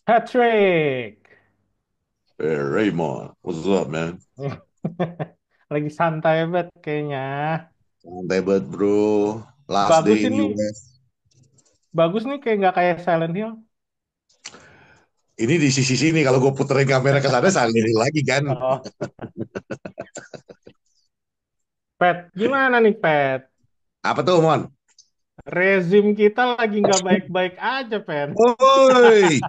Patrick. Hey, Raymond, what's up, man? Lagi santai banget kayaknya. Santai banget, bro. Last day Bagus in ini. US. Bagus nih kayak nggak kayak Silent Hill. Ini di sisi sini, kalau gue puterin kamera ke sana, salin lagi kan. Oh, Pet. Gimana nih, Pet? Apa tuh, Mon? Rezim kita lagi nggak baik-baik aja, Pet. Oi,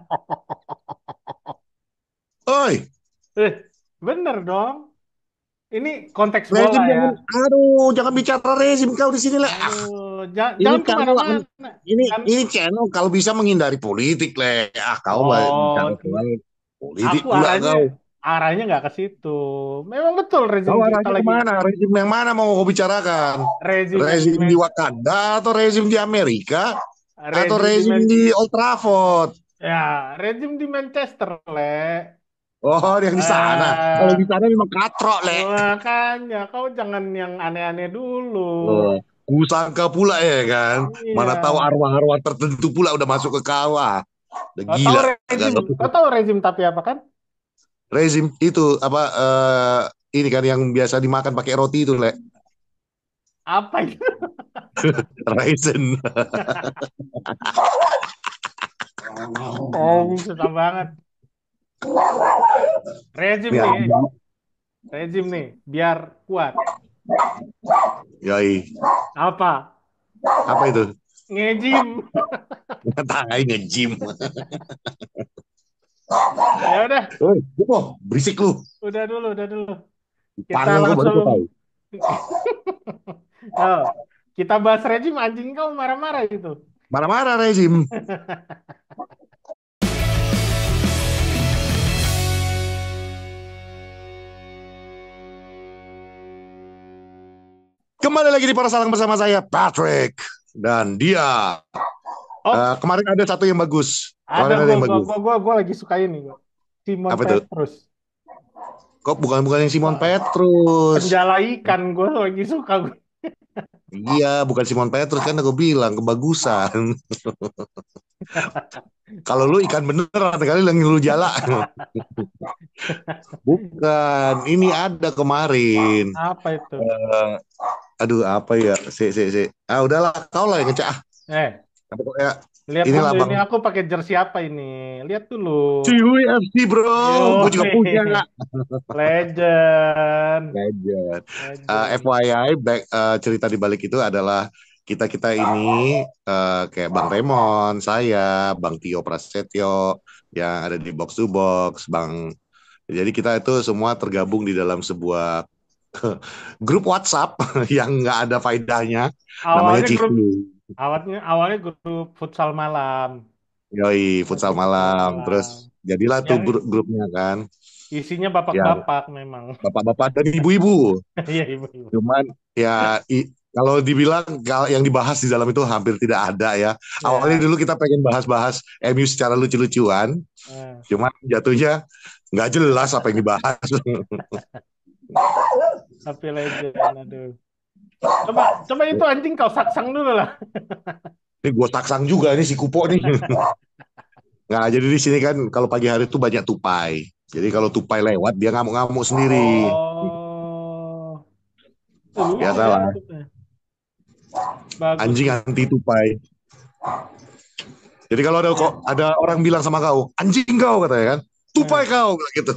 oi, Eh, bener dong. Ini konteks bola rezim ya. jangan, aduh, jangan bicara rezim kau di sini, Le. Ah, Aduh, ini jangan channel, kemana-mana. ini Kan, ini channel kalau bisa menghindari politik, Le. Ah, kau bicara oh, soal politik aku pula arahnya kau. arahnya nggak ke situ. Memang betul rezim Kau kita arahnya lagi kemana? Rezim yang mana mau kau bicarakan? rezim yang di Rezim di Wakanda atau rezim di Amerika? Atau rezim di rezim di Old Trafford? Ya, rezim di Manchester, Le. Oh, yang di sana. Kalau Eh, di sana memang katrok, Le. makanya kau jangan yang aneh-aneh dulu. Oh, kusangka pula ya kan. Iya. Mana tahu arwah-arwah tertentu pula udah masuk ke kawah. Udah Kau tahu gila rezim, kalau kau tahu rezim tapi apa kan? rezim itu apa ini kan yang biasa dimakan pakai roti itu, Le. Apa itu? Raisin. Oh, susah banget. Rezim Ya, nih, rezim nih, biar kuat. yoi. Apa? Apa itu? Ngejim. Tangai nge-gym. Ya udah, Oi, berisik lu. udah dulu. Kita Panggil kau baru kau langsung. tahu. Oh, kita bahas rezim anjing kau marah-marah itu. Marah-marah rezim. Kembali lagi di Para Salang bersama saya, Patrick. Dan dia. Oh, Kemarin ada satu yang bagus. ada Kemarin ada gua yang gua bagus. gua gua gua lagi suka ini gua. Simon Apa tuh? Petrus. Kok bukan bukan yang Simon Wah, Petrus? penjala ikan gua lagi suka gua. Iya, bukan Simon Petrus kan aku bilang kebagusan. Kalau lu ikan beneran kali yang lu jala. Bukan, ini ada kemarin. Apa itu? Eh, aduh apa ya? Si. Ah udahlah, kau lah yang ngecek. Ah, Eh, tapi kok ya lihat ini dulu labang ini aku pakai jersey apa ini. Lihat dulu. Cihui FC bro, gue Yo, juga punya nggak? legend. Legend. Legend. FYI, cerita di balik itu adalah kita-kita ini kayak Bang Remon, saya, Bang Tio Prasetyo yang ada di Box to Box, Bang. Jadi kita itu semua tergabung di dalam sebuah grup WhatsApp yang nggak ada faedahnya, namanya Awalnya grup Ciku. awalnya grup futsal malam. Yoi, futsal Grup futsal malam. Terus malam. jadilah tuh Yang grupnya kan, isinya yang bapak-bapak memang. bapak-bapak dan ibu-ibu. Iya, ibu-ibu. Cuman ya kalau dibilang yang dibahas di dalam itu hampir tidak ada ya. Awalnya Ya. dulu kita pengen bahas-bahas MU secara lucu-lucuan, eh. cuman jatuhnya nggak jelas apa yang dibahas. Tapi legend, aduh. Coba, coba itu anjing kau saksang dulu lah. Ini gue taksang juga ini si Kupo nih. Nah, jadi di sini kan kalau pagi hari tuh banyak tupai. Jadi kalau tupai lewat dia ngamuk-ngamuk sendiri. Oh, lucu ya Biasalah, itu teh. Bagus anjing tuh. anti tupai. Jadi kalau ada orang bilang sama kau, anjing kau katanya kan, tupai Eh. kau bilang gitu.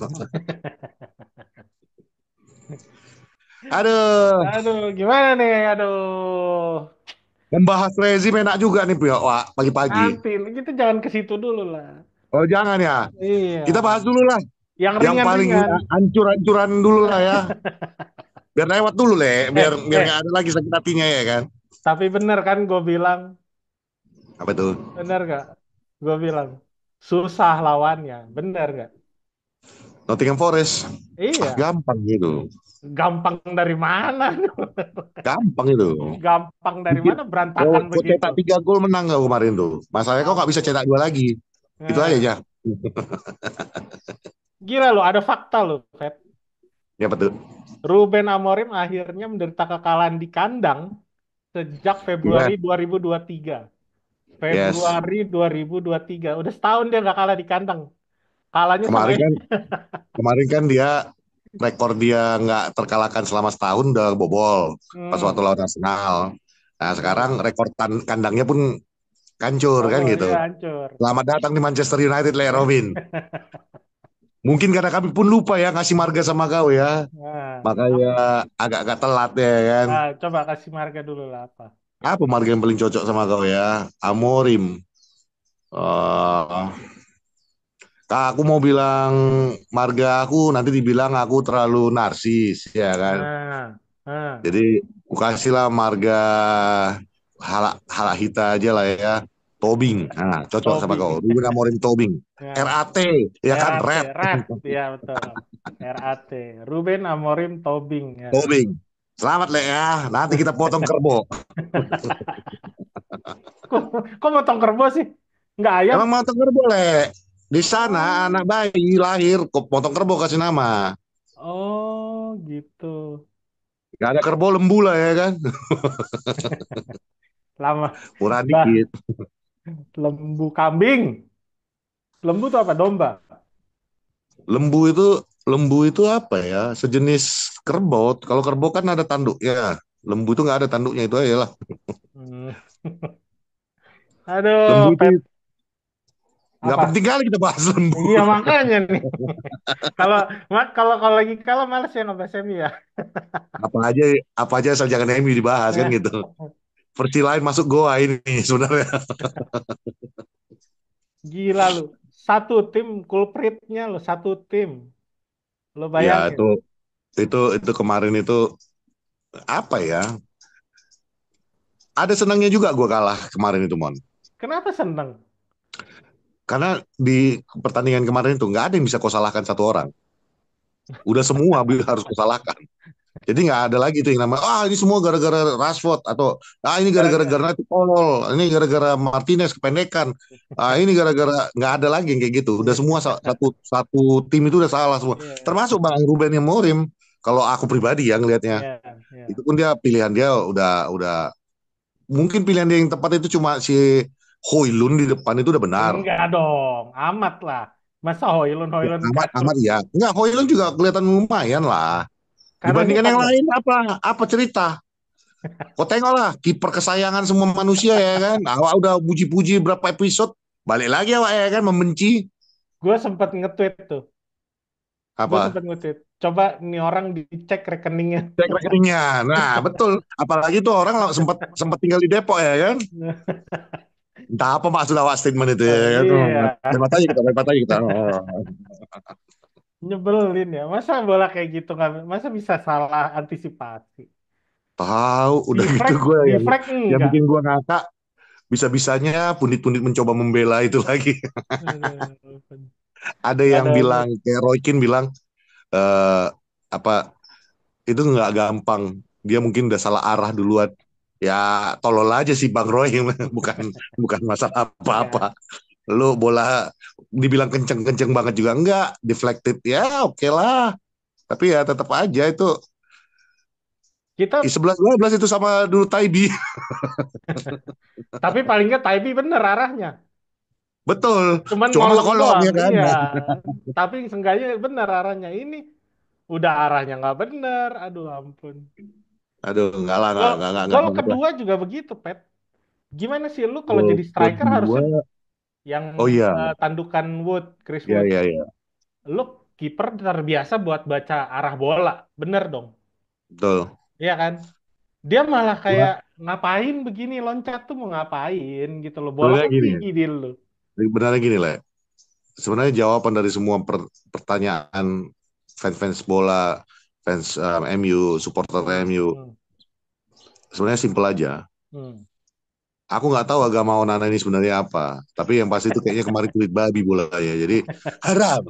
Aduh, Aduh, gimana nih? Aduh, membahas rezim enak juga nih Wak, pagi-pagi. nanti kita jangan ke situ dulu lah. Oh jangan ya. Iya, Kita bahas dulu lah. yang Yang paling ringan-ringan. hancur-hancuran dulu lah ya. Biar lewat dulu le. Biar biar nggak Eh, ada lagi sakit hatinya ya kan. tapi bener kan gue bilang, Apa tuh? bener gak? Gue bilang susah lawannya, bener gak? Nottingham Forest. Ah Iya, gampang gitu. gampang dari mana? Gampang itu. Gampang dari Dikit. mana Oh, berantakan kok begitu? cetak 3 gol menang nggak kemarin tuh? Masalahnya kok nggak bisa cetak dua lagi. Itu aja Nah, ya. gila loh, ada fakta loh, Feb. Ya betul. Ruben Amorim akhirnya menderita kekalahan di kandang sejak Februari Iya. 2023. Yes. Februari 2023. Udah setahun dia nggak kalah di kandang. Kalahnya sama Kemarin kan kemarin kan dia rekor dia nggak terkalahkan selama setahun udah bobol pas waktu hmm. lawan Arsenal. Nah sekarang Hmm. rekor kandangnya pun hancur kan Oh iya gitu. hancur. Selamat datang di Manchester United, Le Robin. Mungkin karena kami pun lupa ya ngasih marga sama kau ya. Nah, Makanya agak-agak telat ya kan. coba kasih marga dulu lah apa. Apa marga yang paling cocok sama kau ya? Amorim. Eh, aku mau bilang marga aku nanti dibilang aku terlalu narsis ya kan. Nah, nah, Jadi aku kasihlah marga Halahita aja lah ya. Tobing. Nah, cocok sama kau. Tobing. Ruben Amorim Tobing. Nah, RAT ya kan RAT, Red. Rat, ya betul. RAT, Ruben Amorim Tobing ya. Tobing. Selamat Le ya. Nanti kita potong kerbau. Kok, kok motong kerbau sih? Nggak ayam? Emang potong kerbau Le. Di sana Oh, anak bayi lahir kok potong kerbau kasih nama. oh gitu. Gak ada kerbau lembu lah ya kan. Lama. Murah Bah, dikit. lembu kambing. Lembu tuh apa? Domba. Lembu itu apa ya? Sejenis kerbau. Kalau kerbau kan ada tanduk ya. Lembu itu nggak ada tanduknya itu aja lah. Hmm. Lembu Aduh, itu Pep. nggak Apa? penting kali kita bahas lembu. Iya makanya nih. Kalau kalau lagi kalah males ya ngebahas MU ya. Apa aja apa aja asal jangan MU dibahas kan gitu. Versi lain masuk goa ini sebenarnya. Gila lu. Satu tim kulpritnya lo satu tim. Lo Ya bayangin. itu kemarin itu apa ya? Ada senangnya juga gue kalah kemarin itu Mon. Kenapa seneng? Karena di pertandingan kemarin itu nggak ada yang bisa kau salahkan satu orang. Udah semua harus kau salahkan. Jadi nggak ada lagi tuh yang namanya, ini semua gara-gara Rashford atau ini gara-gara Gara-gara. Garnacho tolol, ini gara-gara Martinez kependekan, ini gara-gara nggak ada lagi yang kayak gitu. Udah semua satu satu tim itu udah salah semua. Iya, Termasuk Bang Ruben Amorim. Kalau aku pribadi yang ngelihatnya, iya, iya. itu pun dia pilihan dia udah mungkin pilihan dia yang tepat itu cuma si Hoylund di depan itu udah benar. Enggak dong, amat lah. Masa Hoylun Ya, Hoylun amat kacrut. amat ya. Enggak, Hoylund juga kelihatan lumayan lah. Karena dia Dibandingkan yang tangguh. lain apa cerita? Kau tengoklah kiper kesayangan semua manusia ya kan. Awak udah puji-puji berapa episode, balik lagi awak ya kan membenci Gue sempat nge-tweet tuh. Gue apa sempat nge-tweet. Coba nih orang dicek rekeningnya. cek rekeningnya. Nah betul. Apalagi tuh orang sempat sempat tinggal di Depok ya kan. Entah apa maksud awak statement itu ya kan. Iya, Hebat aja kita. Oh. nyebelin ya. Masa bola kayak gitu nggak? Masa bisa salah antisipasi? Tahu Di udah gitu flag, gue di yang flag enggak. bikin gue ngakak bisa-bisanya pundit-pundit mencoba membela itu lagi. Aduh, Ada nggak yang ada mood. bilang kayak Roy Keane bilang eh apa itu nggak gampang. Dia mungkin udah salah arah duluan. Ya tolol aja sih Bang Roy, bukan bukan masalah Ya, apa-apa. Lu bola dibilang kenceng-kenceng banget juga enggak, deflected ya oke lah. Tapi ya tetap aja itu kita 11-12 itu sama dulu Taibi. tapi paling nggak Taibi bener arahnya. Betul, Cuman cuma ngolong kolong doang, ya kan. iya. Tapi seenggaknya bener arahnya ini. Udah arahnya nggak bener. Aduh ampun. Aduh, enggak lah, Gol enggak gol banget lah. kedua juga begitu, Pep. Gimana sih lu kalau Gol jadi striker kedua, harusnya yang oh iya, tandukan Wood, Chris iya, Wood. iya, iya, Lu kiper terbiasa buat baca arah bola. Bener dong. betul. Iya kan? Dia malah kayak Gua ngapain begini loncat tuh mau ngapain gitu loh. Bola sebenarnya kan gini, tinggi di lu. sebenarnya gini lah. Sebenarnya jawaban dari semua pertanyaan fans-fans bola, fans MU, supporter Hmm, MU, hmm, sebenarnya simpel aja. hmm. Aku nggak tahu agama Onana ini sebenarnya apa, tapi yang pasti itu kayaknya kemarin kulit babi bolanya. Jadi haram,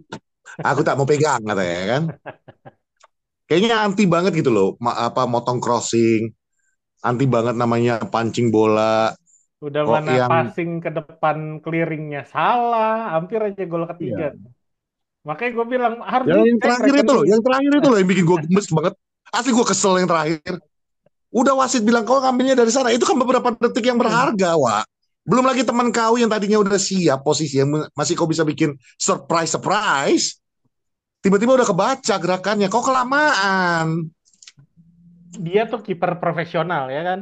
aku tak mau pegang katanya kan. Kayaknya anti banget gitu loh, apa motong crossing, anti banget namanya pancing bola. Udah Kok mana yang passing ke depan clearingnya salah. Hampir aja gol ketiga. iya. Makanya gue bilang harus Yang dicek terakhir itu loh, rekeningnya. yang terakhir itu loh yang bikin gue gemes banget. Asli gue kesel yang terakhir. Udah wasit bilang kau ngambilnya dari sana. Itu kan beberapa detik yang berharga, Wak. Belum lagi teman kau yang tadinya udah siap posisi yang masih kau bisa bikin surprise, tiba-tiba udah kebaca gerakannya. Kau kelamaan. Dia tuh kiper profesional ya kan.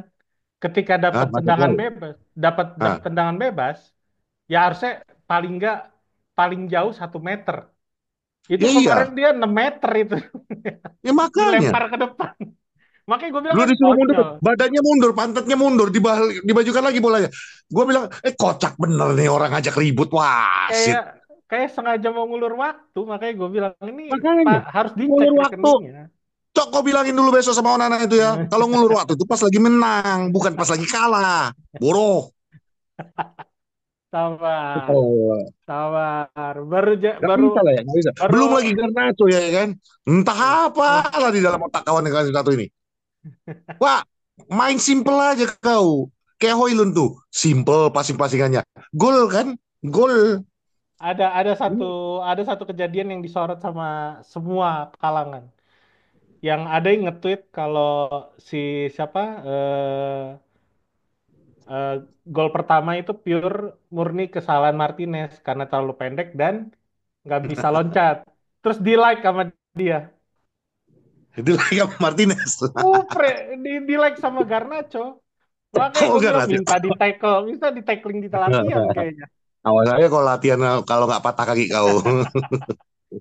Ketika Ah, dapat maksudnya? tendangan bebas, dapat Ah, tendangan bebas, ya harusnya paling nggak paling jauh 1 meter. Itu ya kemarin iya. dia 6 meter itu Ya makanya. dilempar ke depan. Makanya gue bilang Dulu kan disuruh mundur, konyol. badannya mundur, pantatnya mundur, dibajukan lagi bolanya. Gue bilang, kocak bener nih orang ngajak ribut Kayak wasit. kayak sengaja mau ngulur waktu. Makanya gue bilang ini Pak Makanya, harus dicek ngulur waktu. rekeningnya. Cok, kau bilangin dulu besok sama Onana itu ya. Kalau ngulur waktu itu pas lagi menang, bukan pas lagi kalah. Boroh. Sabar, Oh, sabar. gak Baru bisa lah ya, gak bisa. baru Belum lagi Garnacho ya kan. Entah apa lah di dalam otak kawan yang satu ini. Wah, main simple aja kau. Kayak Hoylund tuh, simple passing-passingannya. Gol kan? Gol. ada satu kejadian yang disorot sama semua kalangan. Yang ada yang nge-tweet kalau si siapa eh, gol pertama itu pure murni kesalahan Martinez karena terlalu pendek dan nggak bisa loncat. Terus di like sama dia. Itu lagi sama Martinez. Di like sama Garnacho. Makanya Oh, gue enggak bilang nanti. minta di tackle, bisa di tackling di latihan kayaknya. Awas aja kalau latihan kalau nggak patah kaki kau.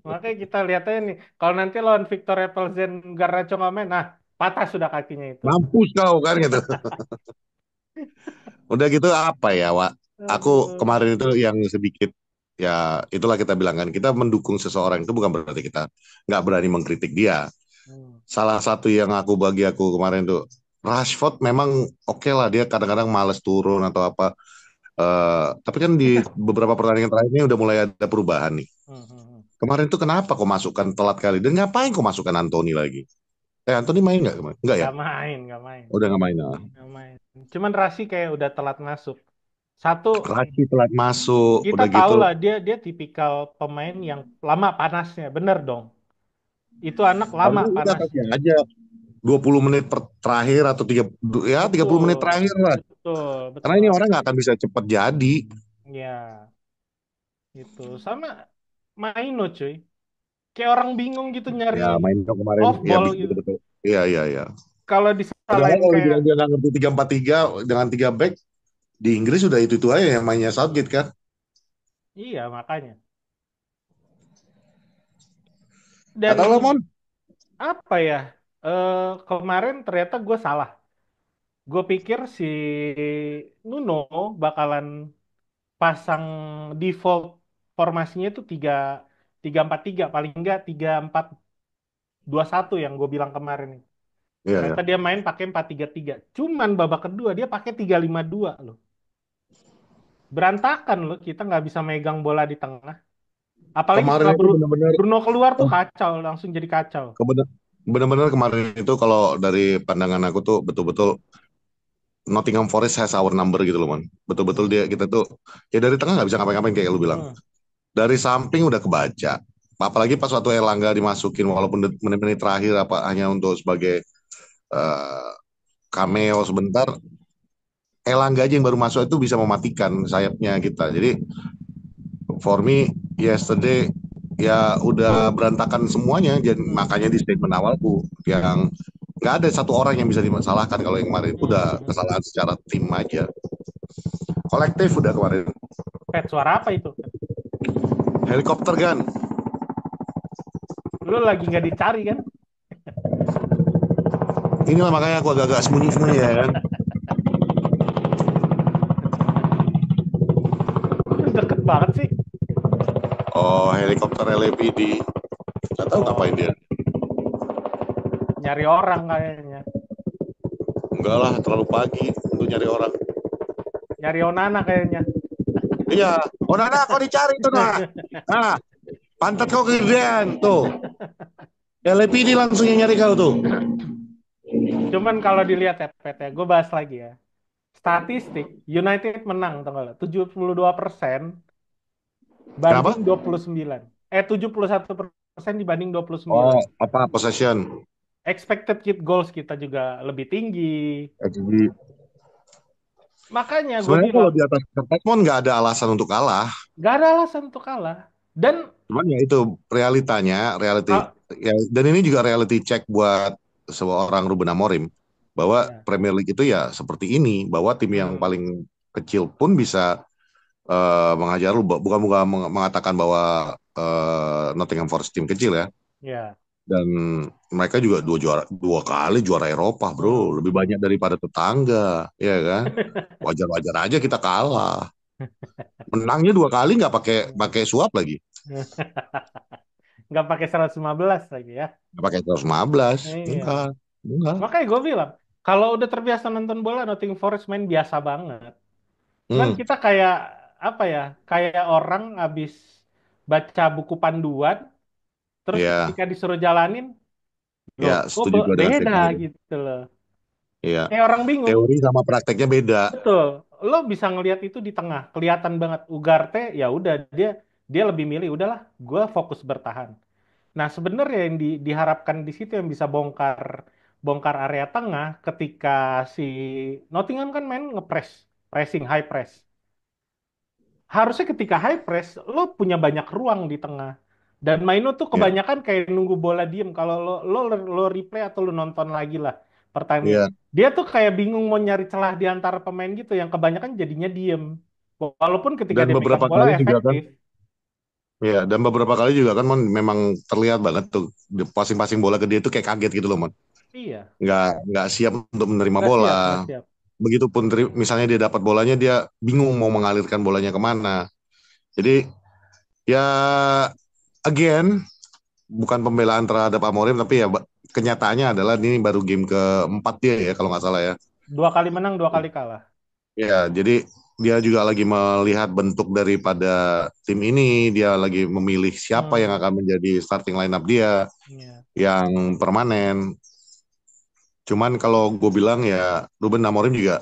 Makanya kita lihat aja nih, kalau nanti lawan Victoria Plzen Garnacho nggak main, nah patah sudah kakinya itu. Mampus kau kan gitu. Udah gitu apa ya, Wak? Aku Aduh. kemarin itu yang sedikit ya itulah kita bilang kan kita mendukung seseorang itu bukan berarti kita nggak berani mengkritik dia. Hmm. Salah satu yang bagi aku kemarin tuh Rashford memang oke lah dia kadang-kadang males turun atau apa. Tapi kan di beberapa pertandingan terakhir ini udah mulai ada perubahan nih. Hmm, hmm, hmm. Kemarin tuh kenapa kok masukkan telat kali dan ngapain kok masukkan Anthony lagi? Anthony main nggak kemarin? Nggak ya? Nggak main, nggak main, Udah nggak main. Ah. nggak main. Cuman Rasi kayak udah telat masuk. Satu, Raki telat masuk, kita udah tahu gitu. lah dia dia tipikal pemain yang lama panasnya, bener dong. Itu anak lama Harusnya udah kasih panasnya. aja 20 menit terakhir atau 30 menit Betul, terakhir lah. betul, Karena ini betul. orang nggak akan bisa cepat jadi. Ya, itu sama Maino cuy. Kayak orang bingung gitu nyari Ya main dong kemarin off ya ball gitu. betul-betul. Iya iya iya. Kalau Padahal disalahin kalau kayak dibilang dia nggak ngerti 3-4-3 dengan 3 back di Inggris sudah itu aja yang mainnya Southgate kan. iya makanya. Kata lo Dan Mon, apa ya? Kemarin ternyata gue salah. Gue pikir si Nuno bakalan pasang default formasinya itu 3-4-3 paling enggak 3-4-2-1 yang gue bilang kemarin nih. iya Ternyata ya. dia main pakai 4-3-3. Cuman babak kedua dia pakai 3-5-2 loh. Berantakan loh, kita nggak bisa megang bola di tengah. Apalagi Kemarin setelah itu benar-benar Bruno keluar tuh kacau, langsung jadi kacau. benar-benar kemarin itu kalau dari pandangan aku tuh betul-betul Nottingham Forest has our number gitu loh, man. Betul-betul Hmm. dia kita tuh ya dari tengah nggak bisa ngapain-ngapain kayak lu bilang. Hmm. Dari samping udah kebaca. Apalagi pas waktu Elangga dimasukin walaupun menit-menit terakhir apa hanya untuk sebagai uh, cameo sebentar. Elangga aja yang baru masuk itu bisa mematikan sayapnya kita. Jadi for me yesterday ya udah berantakan semuanya. Jadi Hmm. makanya di statement awalku yang nggak ada satu orang yang bisa dimasalahkan kalau yang kemarin itu Hmm. udah Hmm. kesalahan secara tim aja. Kolektif udah kemarin. Pet, suara apa itu? Helikopter kan. Lu lagi nggak dicari kan? Inilah makanya aku agak-agak sembunyi-sembunyi ya kan. Lu deket banget sih. Oh, helikopter LAPD. Gak tahu ngapain Oh, dia. nyari orang kayaknya. Enggak lah, terlalu pagi untuk nyari orang. Nyari Onana kayaknya. Iya. Oh, Nana, kau dicari tuh, Nana. Nah, pantat kau kegedean. Tuh. LAPD langsung yang nyari kau tuh. Cuman kalau dilihat ya, Pet, ya, gue bahas lagi ya. Statistik, United menang, tau gak lo? 72% banding Kenapa? 29. 71% dibanding 29. Oh, apa possession? Expected kit goals kita juga lebih tinggi. XG. Makanya gue Sebenarnya kalau bilang di atas kertas pun nggak ada alasan untuk kalah. gak ada alasan untuk kalah. Dan Cuman ya itu realitanya, ah, ya, dan ini juga reality check buat seorang Ruben Amorim bahwa ya, Premier League itu ya seperti ini, bahwa tim yang hmm, paling kecil pun bisa mengajar lu, bukan bukan mengatakan bahwa Nottingham Forest tim kecil ya, ya, dan mereka juga dua kali juara Eropa bro, hmm, lebih banyak hmm. daripada tetangga, ya kan? Wajar-wajar aja kita kalah. Menangnya dua kali nggak pakai pakai suap lagi, Nggak pakai 115 lagi ya. nggak pakai 115, Iya. enggak, enggak. Makanya gue bilang, kalau udah terbiasa nonton bola, Nottingham Forest main biasa banget. Cuman Hmm, kita kayak apa ya? Kayak orang habis baca buku panduan, terus ya, ketika disuruh jalanin, loh, ya, kok setuju juga dengan beda statement itu. gitu loh. Iya, Kayak orang bingung. teori sama prakteknya beda. Betul. Lo bisa ngelihat itu di tengah, kelihatan banget. Ugarte ya udah dia dia lebih milih udahlah, gue fokus bertahan. Nah, sebenarnya yang diharapkan di situ yang bisa bongkar bongkar area tengah ketika si Nottingham kan main ngepres, pressing, high press. Harusnya ketika high press, lo punya banyak ruang di tengah. Dan Maino tuh Ya, kebanyakan kayak nunggu bola diem. Kalau lo replay atau lo nonton lagi lah pertandingan. iya. Dia tuh kayak bingung mau nyari celah di antara pemain gitu yang kebanyakan jadinya diem. Walaupun ketika Dan dia megang beberapa bola kali juga kan, efektif. ya, dan beberapa kali juga kan, Mon, memang terlihat banget tuh passing-passing bola ke dia itu kayak kaget gitu loh, Mon. Iya, Nggak siap untuk menerima nggak bola. siap, nggak siap. Begitupun misalnya dia dapat bolanya, dia bingung mau mengalirkan bolanya kemana. Jadi ya, again, bukan pembelaan terhadap Amorim, tapi ya kenyataannya adalah ini baru game keempat dia ya kalau nggak salah ya. Dua kali menang, dua kali kalah. Ya, jadi dia juga lagi melihat bentuk daripada tim ini, dia lagi memilih siapa yang Hmm, akan menjadi starting lineup dia iya. yang permanen. Cuman kalau gue bilang ya, Ruben Amorim juga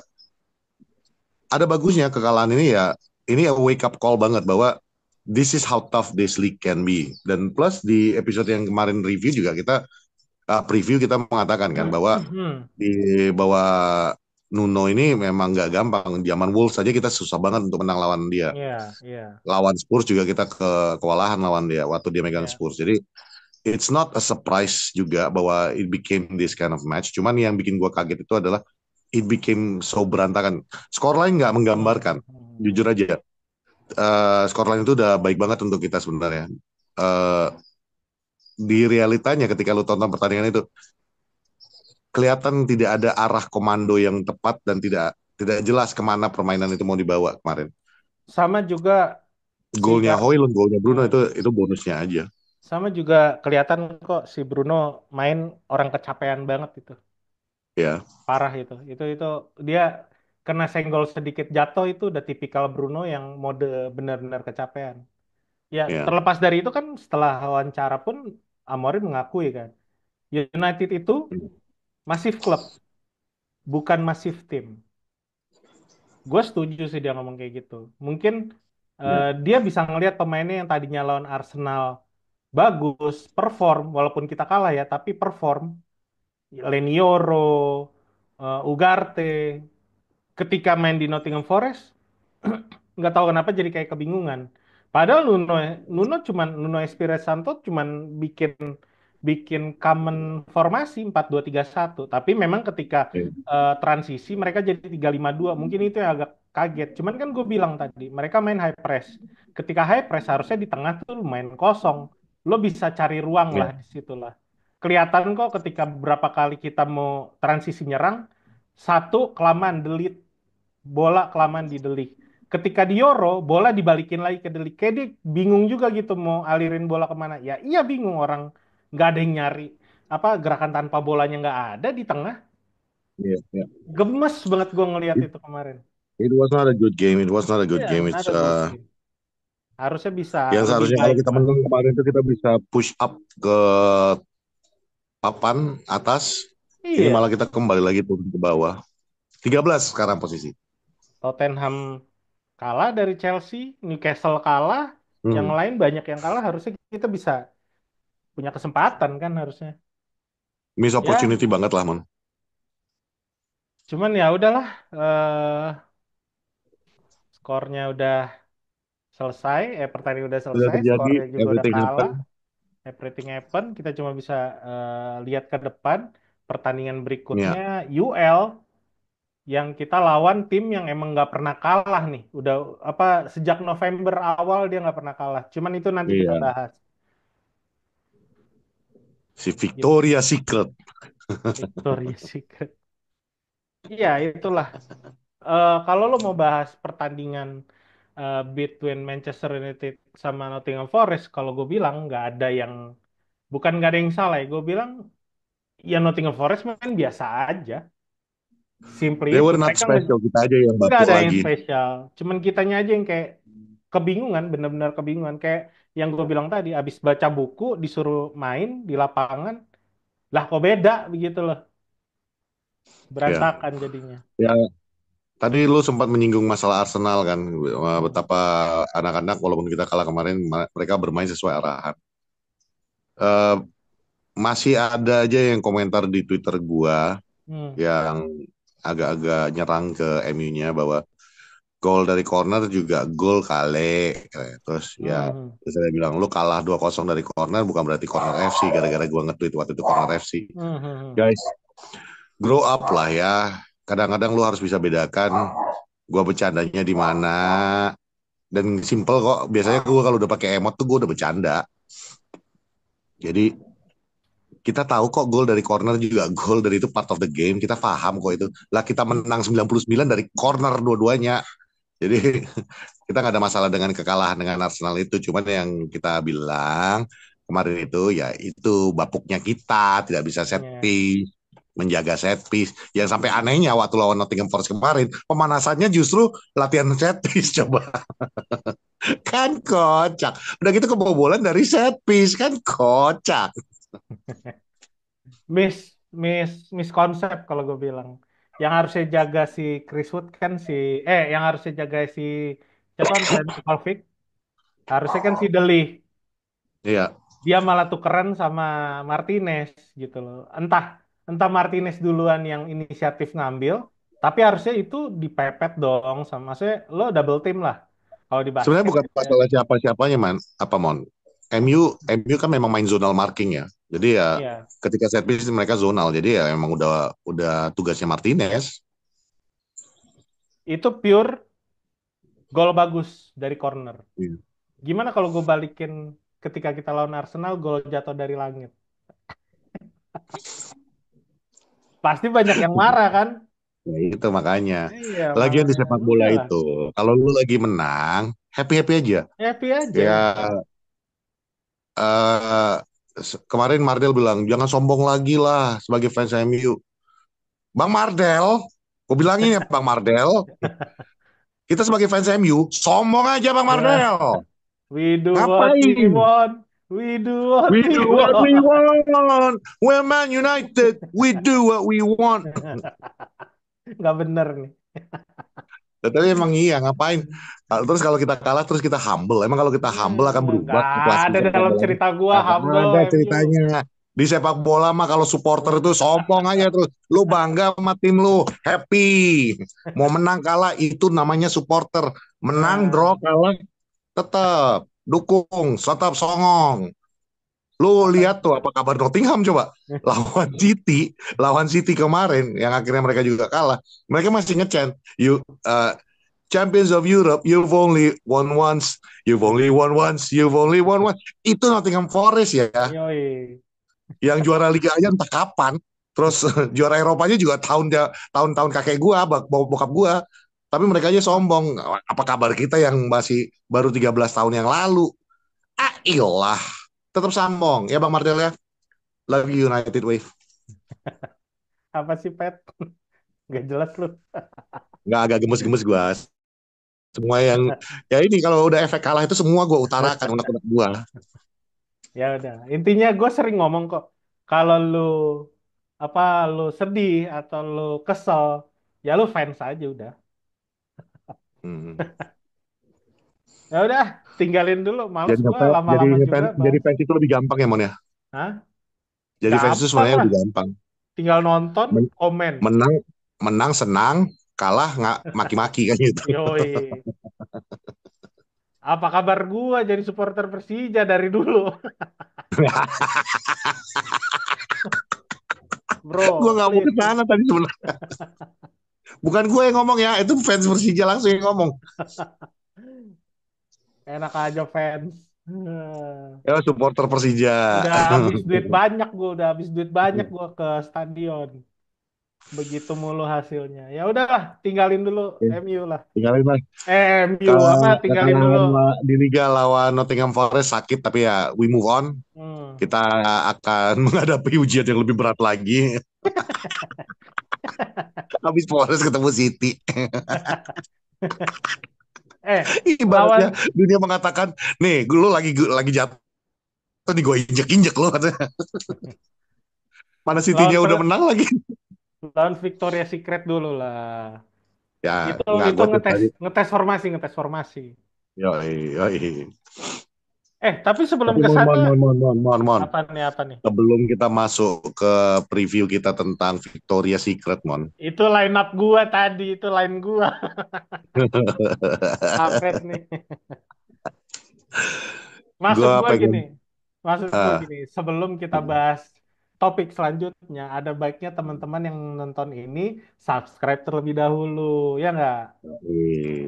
ada bagusnya kekalahan ini ya. Ini a wake up call banget bahwa this is how tough this league can be. Dan plus di episode yang kemarin review juga kita preview kita mengatakan kan bahwa Hmm, di bawah Nuno ini memang nggak gampang. Zaman Wolves saja kita susah banget untuk menang lawan dia. iya, iya, Lawan Spurs juga kita kewalahan lawan dia waktu dia megang iya. Spurs. Jadi it's not a surprise juga bahwa it became this kind of match. Cuman yang bikin gue kaget itu adalah it became so berantakan. Skor lain nggak menggambarkan. Jujur aja, skor lain itu udah baik banget untuk kita sebenarnya. Uh, di realitanya ketika lu tonton pertandingan itu kelihatan tidak ada arah komando yang tepat dan tidak tidak jelas kemana permainan itu mau dibawa kemarin. Sama juga si Golnya Hoylund, golnya Bruno hmm, itu bonusnya aja. sama juga kelihatan kok si Bruno main orang kecapean banget itu. Ya, Parah itu. Itu dia kena senggol sedikit jatuh itu udah tipikal Bruno yang mode benar-benar kecapean. Ya, ya, terlepas dari itu kan setelah wawancara pun Amorim mengakui kan, United itu masif klub, bukan masif tim. Gue setuju sih dia ngomong kayak gitu. Mungkin ya, dia bisa ngelihat pemainnya yang tadinya lawan Arsenal bagus, perform, walaupun kita kalah ya, tapi perform. Lenioro, Ugarte, ketika main di Nottingham Forest, nggak tahu kenapa jadi kayak kebingungan. Padahal Nuno Espirito Santo cuman bikin bikin common formasi 4-2-3-1. Tapi memang ketika ya, transisi mereka jadi 3-5-2. Mungkin itu yang agak kaget. Cuman kan gue bilang tadi, mereka main high press. Ketika high press harusnya di tengah tuh main kosong. Lo bisa cari ruang ya, lah di situlah. Kelihatan kok ketika berapa kali kita mau transisi nyerang, satu kelamaan delete bola kelamaan di Delik. Ketika di Euro, bola dibalikin lagi ke Delik. Kayak dia bingung juga gitu mau alirin bola kemana. Ya iya bingung orang nggak ada yang nyari. Apa gerakan tanpa bolanya nggak ada di tengah. ya, ya. Gemes banget gue ngelihat It, itu kemarin. it was not a good game. It was not a good Iya, game. not It's a good game. Harusnya bisa yang lebih seharusnya kalau baik kita lah. menang kemarin itu kita bisa push up ke papan atas. Ini Iya, malah kita kembali lagi turun ke bawah. 13 sekarang posisi. Tottenham kalah dari Chelsea, Newcastle kalah, yang Hmm. lain banyak yang kalah. Harusnya kita bisa punya kesempatan kan harusnya. Miss Ya, opportunity banget lah, Mon. cuman ya udahlah. skornya udah selesai, pertandingan udah Sudah selesai, terjadi, skornya juga udah everything kalah, happen. everything happen. Kita cuma bisa lihat ke depan pertandingan berikutnya Ya, UL yang kita lawan tim yang emang nggak pernah kalah nih. Udah apa sejak November awal dia nggak pernah kalah. Cuman itu nanti kita iya. bahas. Si Gitu. Victoria Secret. Victoria's Secret. Iya, itulah. Kalau lo mau bahas pertandingan between Manchester United sama Nottingham Forest, kalau gue bilang nggak ada yang, bukan nggak ada yang salah ya. Gue bilang ya Nottingham Forest main biasa aja. Simply They itu. were not Mereka special, kita aja yang nggak bapuk ada yang lagi. spesial. Cuman kitanya aja yang kayak kebingungan, bener-bener kebingungan. Kayak yang gue bilang tadi, abis baca buku disuruh main di lapangan, lah kok beda begitu loh. Ya, Berantakan jadinya. ya. Tadi lu sempat menyinggung masalah Arsenal kan, Hmm. betapa anak-anak walaupun kita kalah kemarin, mereka bermain sesuai arahan. Eh, Masih ada aja yang komentar di Twitter gua Hmm. yang agak-agak nyerang ke MU-nya bahwa gol dari corner juga gol kale. Terus ya, Hmm. terus saya bilang lu kalah 2-0 dari corner bukan berarti corner FC gara-gara gua nge-tweet waktu itu corner FC. Hmm. Hmm. Hmm. Guys, grow up lah ya. Kadang-kadang lu harus bisa bedakan gua bercandanya di mana, dan simple kok. Biasanya gua kalau udah pakai emot tuh gua udah bercanda. Jadi kita tahu kok gol dari corner juga gol dari itu part of the game. Kita paham kok itu. Lah kita menang 99 dari corner dua-duanya. Jadi kita nggak ada masalah dengan kekalahan dengan Arsenal itu. Cuman yang kita bilang kemarin itu ya itu bapuknya kita tidak bisa set Ya. piece, menjaga set piece. Yang sampai anehnya waktu lawan Nottingham Forest kemarin pemanasannya justru latihan set piece coba. Kan kocak. Udah gitu kebobolan dari set piece kan kocak. Miss, miss konsep kalau gue bilang. Yang harusnya jaga si Chris Wood kan si, yang harusnya jaga si siapa Anthony Kovacic, harusnya kan si Deli. Iya. Dia malah tukeran sama Martinez gitu loh. Entah entah Martinez duluan yang inisiatif ngambil, tapi harusnya itu dipepet dong sama, maksudnya lo double team lah. Kalau di Sebenarnya basket bukan ya, masalah siapa-siapanya, man. Apa, Mon? MU kan memang main zonal marking ya. Jadi ya iya, ketika set piece mereka zonal. Jadi ya emang udah tugasnya Martinez. itu pure gol bagus dari corner. Iya. Gimana kalau gue balikin ketika kita lawan Arsenal gol jatuh dari langit? Pasti banyak yang marah kan? Ya, itu makanya. Iya, Lagian di makanya sepak bola udahlah, itu, kalau lu lagi menang, happy-happy aja. happy Ya, aja. eh kemarin Mardel bilang, jangan sombong lagi lah sebagai fans MU. Bang Mardel, gue bilangin ya Bang Mardel, kita sebagai fans MU, sombong aja Bang Ya, Mardel. we do what we Ngapain? want, we do what We we do what we want. want. We're Man United. We do what we want. Nggak bener nih. Tapi emang iya, ngapain? Terus kalau kita kalah, terus kita humble. Emang kalau kita humble akan berubah Nggak ke kelas ada sepak dalam bola ini? cerita gua Nggak humble ada MU. ceritanya. Di sepak bola mah kalau supporter itu sombong aja terus. Lu bangga sama tim lu, happy. Mau menang kalah itu namanya supporter. Menang, draw, Nah, kalah, tetap dukung, tetap songong. Lu apa? lihat tuh apa kabar Nottingham coba lawan City kemarin yang akhirnya mereka juga kalah. Mereka masih ngechat, you champions of Europe, you've only won once, you've only won once, you've only won once. Itu Nottingham Forest ya, Yoi. yang juara Liga aja entah kapan. Terus juara Eropanya juga tahun-tahun kakek gua, bokap gua. Tapi mereka aja sombong. Apa kabar kita yang masih baru 13 tahun yang lalu? Ah, iyalah. Tetap sombong ya Bang Mardel ya. Love you United Wave. Apa sih, Pet? Nggak jelas lu. Nggak agak gemes-gemes gue. Semua yang ya ini kalau udah efek kalah itu semua gue utarakan unek-unek gue. Ya udah. Intinya gue sering ngomong kok. Kalau lu apa lu sedih atau lu kesel, ya lu fans aja udah. Hmm. Ya udah, tinggalin dulu. Males Jadi gue jadi lama-lama juga jadi bahas. fans itu lebih gampang ya Mon ya. Hah? Jadi fans itu Gampang sebenarnya lah. lebih gampang. Tinggal nonton, Men- komen. menang menang senang, kalah nggak maki-maki kan gitu. Yoi. Apa kabar gua jadi supporter Persija dari dulu, Gue bro? nggak mau ke Please. sana tadi sebenarnya. Bukan gue yang ngomong ya, itu fans Persija langsung yang ngomong. Enak aja fans. Ya supporter Persija. Udah habis duit banyak gua, udah habis duit banyak gua ke stadion. Begitu mulu hasilnya. Ya udahlah, tinggalin dulu MU lah. Tinggalin lah. MU apa? Tinggalin dulu. Kekalahan di Liga lawan Nottingham Forest sakit, tapi ya we move on. Hmm. Kita akan menghadapi ujian yang lebih berat lagi. Habis Forest ketemu City. Ibaratnya Lawan dunia mengatakan, nih lu lagi jatuh nih, gue injek-injek lo katanya. Mana lawan City-nya udah menang lagi. lawan Victoria Secret dulu lah. Ya Itu nggak, itu gue tuh ngetes tadi. ngetes formasi, ngetes formasi. Yoi, yoi. Tapi sebelum Tapi ke sana mon. apa nih, apa nih? Sebelum kita masuk ke preview kita tentang Victoria Secret, mon. Itu line up gua tadi, itu line gua. Kampret nih. Maksud Gue gua gini, pengen, maksud gua ah, gini, sebelum kita bahas topik selanjutnya, ada baiknya teman-teman yang nonton ini subscribe terlebih dahulu, ya nggak?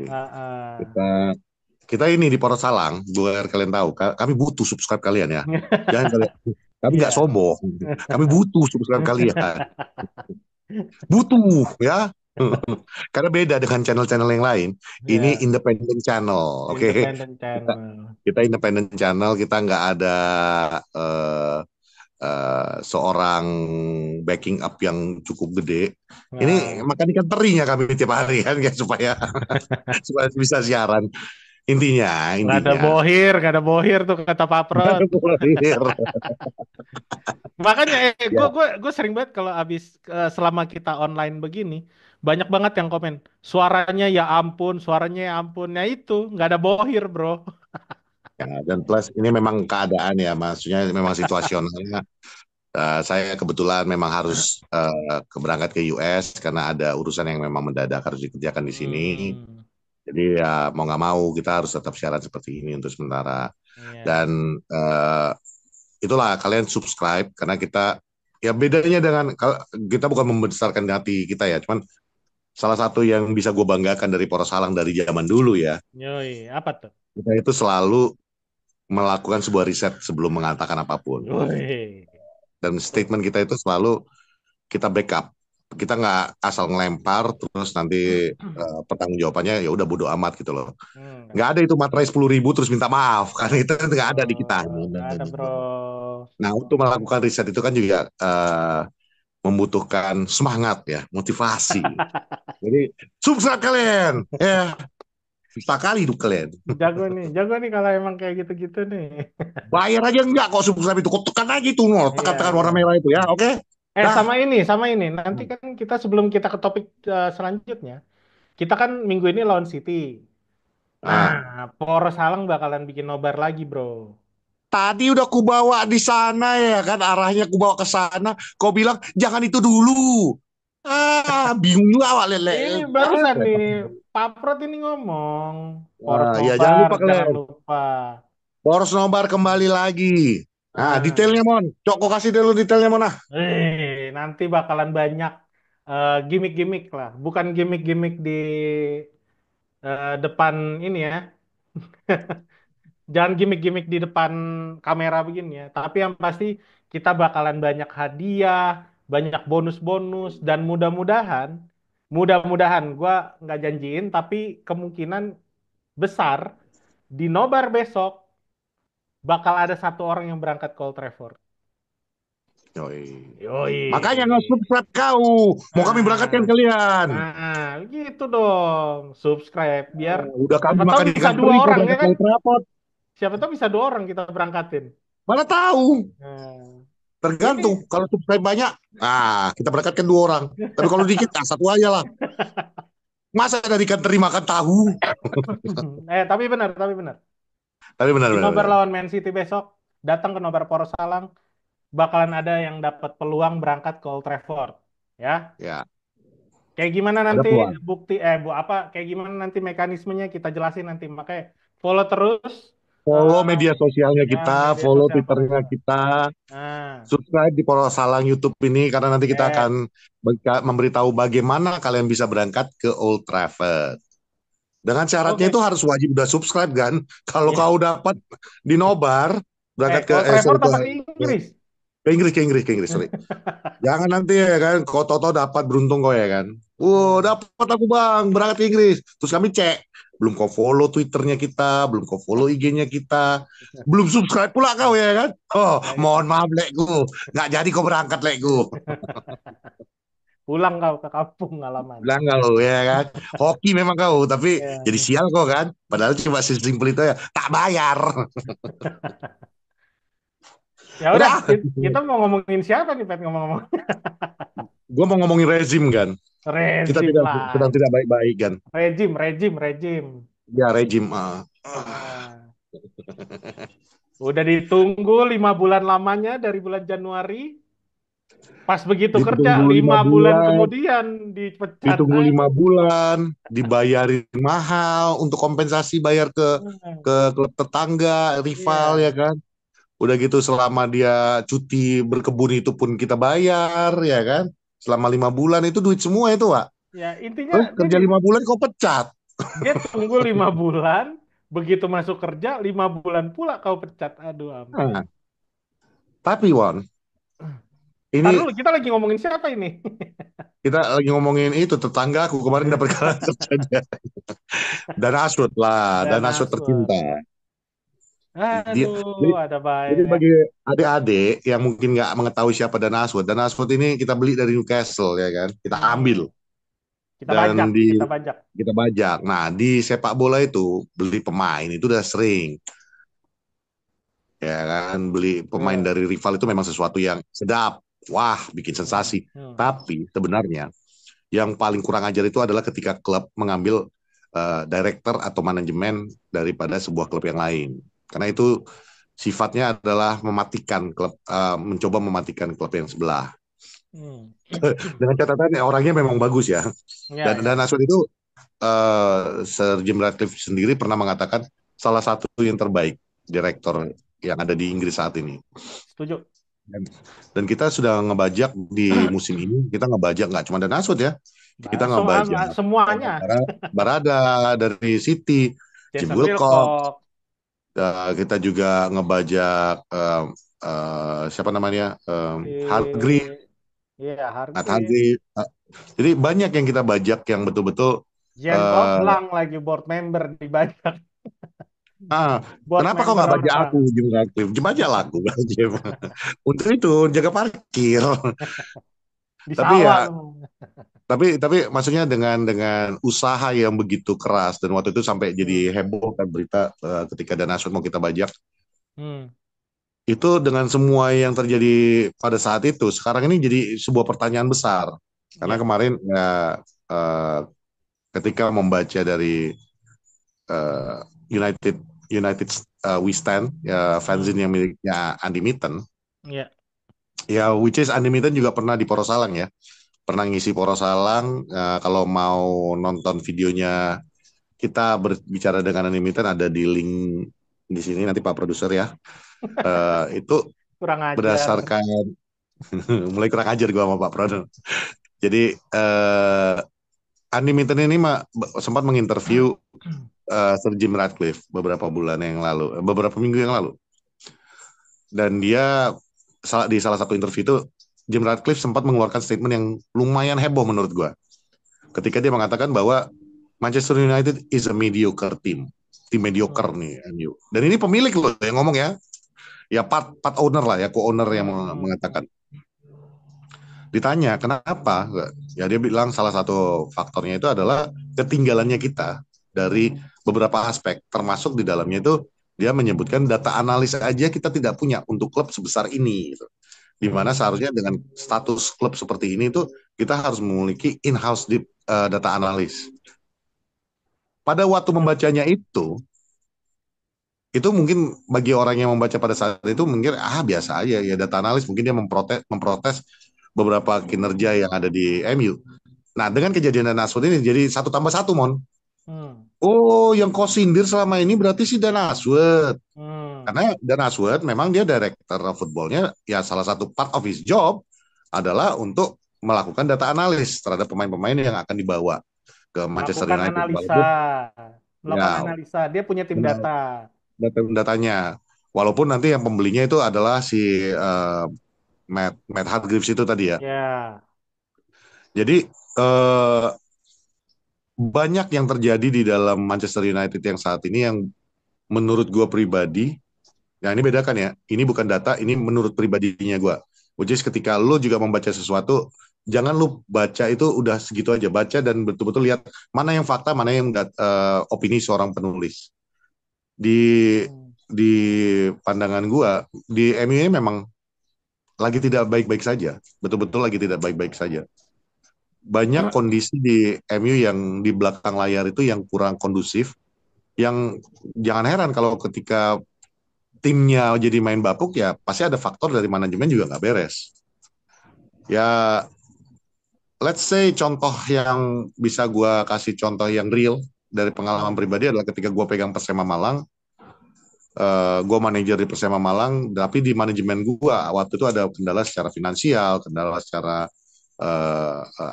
Heeh. kita kita ini di Poros Salang, biar kalian tahu, kami butuh subscribe kalian ya. Jangan kalian, kami nggak Iya. sombong, kami butuh subscribe kalian, butuh ya. Karena beda dengan channel-channel yang lain. Ini Ya, independent channel, oke? Okay? independent Kita, channel. kita independent channel, kita nggak ada uh, seorang backing up yang cukup gede. Ini Nah, makan ikan terinya kami tiap hari kan, ya, supaya supaya bisa siaran. Intinya. nggak ada bohir tuh kata Pak Prot. Makanya gue Ya, gue sering banget kalau abis selama kita online begini banyak banget yang komen suaranya ya ampun, suaranya ya ampun. Nah itu nggak ada bohir bro. ya, dan plus ini memang keadaan ya, maksudnya memang situasionalnya. Saya kebetulan memang harus berangkat ke US karena ada urusan yang memang mendadak harus dikerjakan di sini. Hmm, Jadi ya mau nggak mau kita harus tetap siaran seperti ini untuk sementara. iya. Dan itulah kalian subscribe karena kita, ya bedanya dengan kita bukan membesarkan hati kita ya, cuman salah satu yang bisa gue banggakan dari Poros Halang dari zaman dulu ya, Yoi, apa tuh? kita itu selalu melakukan sebuah riset sebelum mengatakan apapun. Yoi. Dan statement kita itu selalu kita backup. Kita nggak asal ngelempar terus nanti pertanggung jawabannya ya udah bodo amat gitu loh. Nggak ada itu materai 10.000 terus minta maaf karena itu nggak ada di kita. Nggak ada bro. Nah, untuk melakukan riset itu kan juga membutuhkan semangat ya, motivasi. Jadi subscribe kalian, ya susah kali hidup kalian. Jago nih kalau emang kayak gitu-gitu nih. Bayar aja enggak kok subscribe itu, kok tekan aja itu, no. Iya, Tekan-tekan warna iya. merah itu ya, oke? Dah. Sama ini. Nanti kan kita sebelum kita ke topik selanjutnya, kita kan minggu ini lawan City. Nah, Nah, Poros Halang bakalan bikin nobar lagi, bro. tadi udah kubawa di sana ya kan, arahnya kubawa ke sana. Kau bilang jangan itu dulu. Bingung juga awak lele. Ini barusan nih, Pak Prot ini ngomong. Poros Ya jangan nobar, lupa jangan kalian. lupa. Boros nobar kembali lagi. Nah, detailnya Nah, mon. Cok, kau kasih dulu detailnya mon. nanti bakalan banyak gimmick-gimmick lah. Bukan gimmick-gimmick di depan ini ya. Jangan gimmick-gimmick di depan kamera begini ya. Tapi yang pasti kita bakalan banyak hadiah, banyak bonus-bonus, dan mudah-mudahan, gue nggak janjiin, tapi kemungkinan besar di nobar besok bakal ada satu orang yang berangkat ke Old Trafford. Yoi. Makanya nggak Yoi. subscribe kau. Mau kami berangkatkan Nah, kalian. gitu dong. Subscribe biar Udah kami siapa tahu makan bisa ikan dua teri, kau orang ya berangkat kan? ke Trafford. Siapa tahu bisa dua orang kita berangkatin. Mana tahu. Nah, Tergantung. ini Kalau subscribe banyak, kita berangkatkan 2 orang. Tapi kalau dikit, satu aja lah. Masa dari ikan teri makan tahu? tapi benar. Tapi benar, Di benar, nobar benar. lawan Man City besok, datang ke nobar Porsalang, bakalan ada yang dapat peluang berangkat ke Old Trafford. Ya, Ya, Kayak gimana Ada nanti peluang. bukti bu apa kayak gimana nanti mekanismenya kita jelasin nanti. Makanya follow terus Follow eh, media sosialnya ya kita, media follow sosial Twitternya mereka. kita, Nah, subscribe di Poros Salang YouTube ini karena nanti kita yes. akan memberitahu bagaimana kalian bisa berangkat ke Old Trafford. Dengan syaratnya itu Oke. harus wajib udah subscribe kan. Kalau Ya. kau dapat di nobar berangkat ke Old sorry, Trafford apa ke Inggris? ke Inggris sorry. Jangan nanti ya kan, kau toto dapat beruntung kau ya kan. Nah, Dapat aku bang berangkat ke Inggris. Terus kami cek, belum kau follow Twitternya kita, belum kau follow IG-nya kita, belum subscribe pula kau ya kan. Oh, ya kita mohon maaf lekku, nggak jadi kau berangkat lekku. pulang kau ke kampung halaman. Bilang kau ya kan, hoki memang kau, tapi jadi Ya. sial kau kan. Padahal cuma sesimpel itu ya, tak bayar. Ya udah, Udah, kita mau ngomongin siapa nih, Pet, ngomong-ngomong? gue mau ngomongin rezim kan. Kita Rezim tidak sedang lagi. tidak baik-baik kan. Rejim. Ya rezim. Nah, udah ditunggu 5 bulan lamanya dari bulan Januari. Pas begitu kerja, Ditunggu lima 5 bulan bulan, kemudian dipecat. ditunggu lima Aduh. bulan, dibayarin mahal untuk kompensasi bayar ke klub tetangga, rival ya Iya. kan. Udah gitu selama dia cuti berkebun itu pun kita bayar ya kan. Selama 5 bulan itu duit semua itu Pak. Ya, intinya dia, Kerja 5 bulan kok pecat. dia tunggu 5 bulan, begitu masuk kerja, 5 bulan pula kau pecat. Aduh, ampun. Nah, tapi Won, Ntar ini dulu, kita lagi ngomongin siapa ini? kita lagi ngomongin itu tetangga aku kemarin dapat kabar kerjanya. Dan Asud lah, Dan dan Asud Aswad. tercinta. Dia, Aduh, jadi, ada baik jadi ya. bagi adik-adik yang mungkin nggak mengetahui siapa Dan Asud ini kita beli dari Newcastle ya kan, kita ambil Hmm. Kita bajak, dan di kita bajak. kita bajak. Nah di sepak bola itu beli pemain itu udah sering ya kan, beli pemain Betul. dari rival itu memang sesuatu yang sedap, wah bikin Hmm. sensasi. Hmm. Tapi sebenarnya yang paling kurang ajar itu adalah ketika klub mengambil director atau manajemen daripada sebuah klub yang lain. Karena itu sifatnya adalah mematikan klub, mencoba mematikan klub yang sebelah. Hmm. Dengan catatan ya, orangnya memang bagus ya. Ya, Dan ya. Aswad itu Sir Jim Ratcliffe sendiri pernah mengatakan salah satu yang terbaik direktur yang ada di Inggris saat ini. Setuju. Dan, dan kita sudah ngebajak di musim ini, kita ngebajak nggak cuma Dan Aswad ya, kita ngebajak Semuanya. Barada dari City, Jim Jason Wilcox, Wilcock. kita juga ngebajak siapa namanya Hargreaves, Si, iya, Matt Hargreaves. Hargreaves. Jadi banyak yang kita bajak yang betul-betul Jen uh, Koblang lagi board member dibajak. ah, Board kenapa kau nggak member bajak aku, orang. Jim Ratcliffe? Jim aja lah aku, Jim. Untuk itu jaga parkir. Di Tapi sawah ya, lu. tapi maksudnya dengan usaha yang begitu keras dan waktu itu sampai Hmm. jadi heboh kan berita ketika Dana Asud mau kita bajak. Hmm. Itu dengan semua yang terjadi pada saat itu, sekarang ini jadi sebuah pertanyaan besar. Karena Ya. kemarin ya, eh, ketika membaca dari eh, United United We Stand ya Hmm. fanzine yang miliknya Andy Mitten, Ya. ya which is Andy Mitten juga pernah di Poros Salang ya, pernah ngisi Poros Salang. Kalau mau nonton videonya kita berbicara dengan Andy Mitten ada di link di sini nanti Pak Produser ya. Itu Kurang ajar. berdasarkan mulai kurang ajar gue sama Pak Prono. Jadi Andy Minton ini sempat menginterview Sir Jim Ratcliffe beberapa bulan yang lalu, beberapa minggu yang lalu. Dan dia di salah satu interview itu Jim Ratcliffe sempat mengeluarkan statement yang lumayan heboh menurut gue. Ketika dia mengatakan bahwa Manchester United is a mediocre team, tim mediocre Hmm. nih MU. Dan ini pemilik loh yang ngomong ya, ya part owner lah ya, co-owner yang Hmm. Hmm. mengatakan. Ditanya kenapa, ya dia bilang salah satu faktornya itu adalah ketinggalannya kita dari beberapa aspek, termasuk di dalamnya itu dia menyebutkan data analis aja kita tidak punya untuk klub sebesar ini, gitu. Di mana Hmm. seharusnya dengan status klub seperti ini itu kita harus memiliki in-house data analis. Pada waktu membacanya itu mungkin bagi orang yang membaca pada saat itu mungkin biasa aja ya data analis, mungkin dia memprotes beberapa kinerja yang ada di MU. Nah, dengan kejadian Dan Aswad ini jadi satu tambah satu, Mon. Hmm. Oh, yang kau sindir selama ini berarti si Dan Aswad. Hmm. Karena Dan Aswad memang dia director footballnya, ya salah satu part of his job adalah untuk melakukan data analis terhadap pemain-pemain yang akan dibawa ke Manchester Melakukan United. analisa, Walaupun melakukan ya analisa. Dia punya tim data. datanya, walaupun nanti yang pembelinya itu adalah si Matt Hargreaves itu tadi ya. Ya. Jadi banyak yang terjadi di dalam Manchester United yang saat ini yang menurut gue pribadi, nah ini bedakan ya, ini bukan data, ini menurut pribadinya gue. Which is ketika lo juga membaca sesuatu, jangan lo baca itu udah segitu aja, baca dan betul-betul lihat mana yang fakta, mana yang opini seorang penulis. Di Hmm. di pandangan gue, di MU memang lagi tidak baik-baik saja, betul-betul lagi tidak baik-baik saja. Banyak kondisi di MU yang di belakang layar itu yang kurang kondusif, yang jangan heran kalau ketika timnya jadi main bapuk ya pasti ada faktor dari manajemen juga nggak beres. Ya, let's say contoh yang bisa gue kasih contoh yang real dari pengalaman Hmm. pribadi adalah ketika gue pegang Persema Malang, gue manajer di Persema Malang, tapi di manajemen gue waktu itu ada kendala secara finansial, kendala secara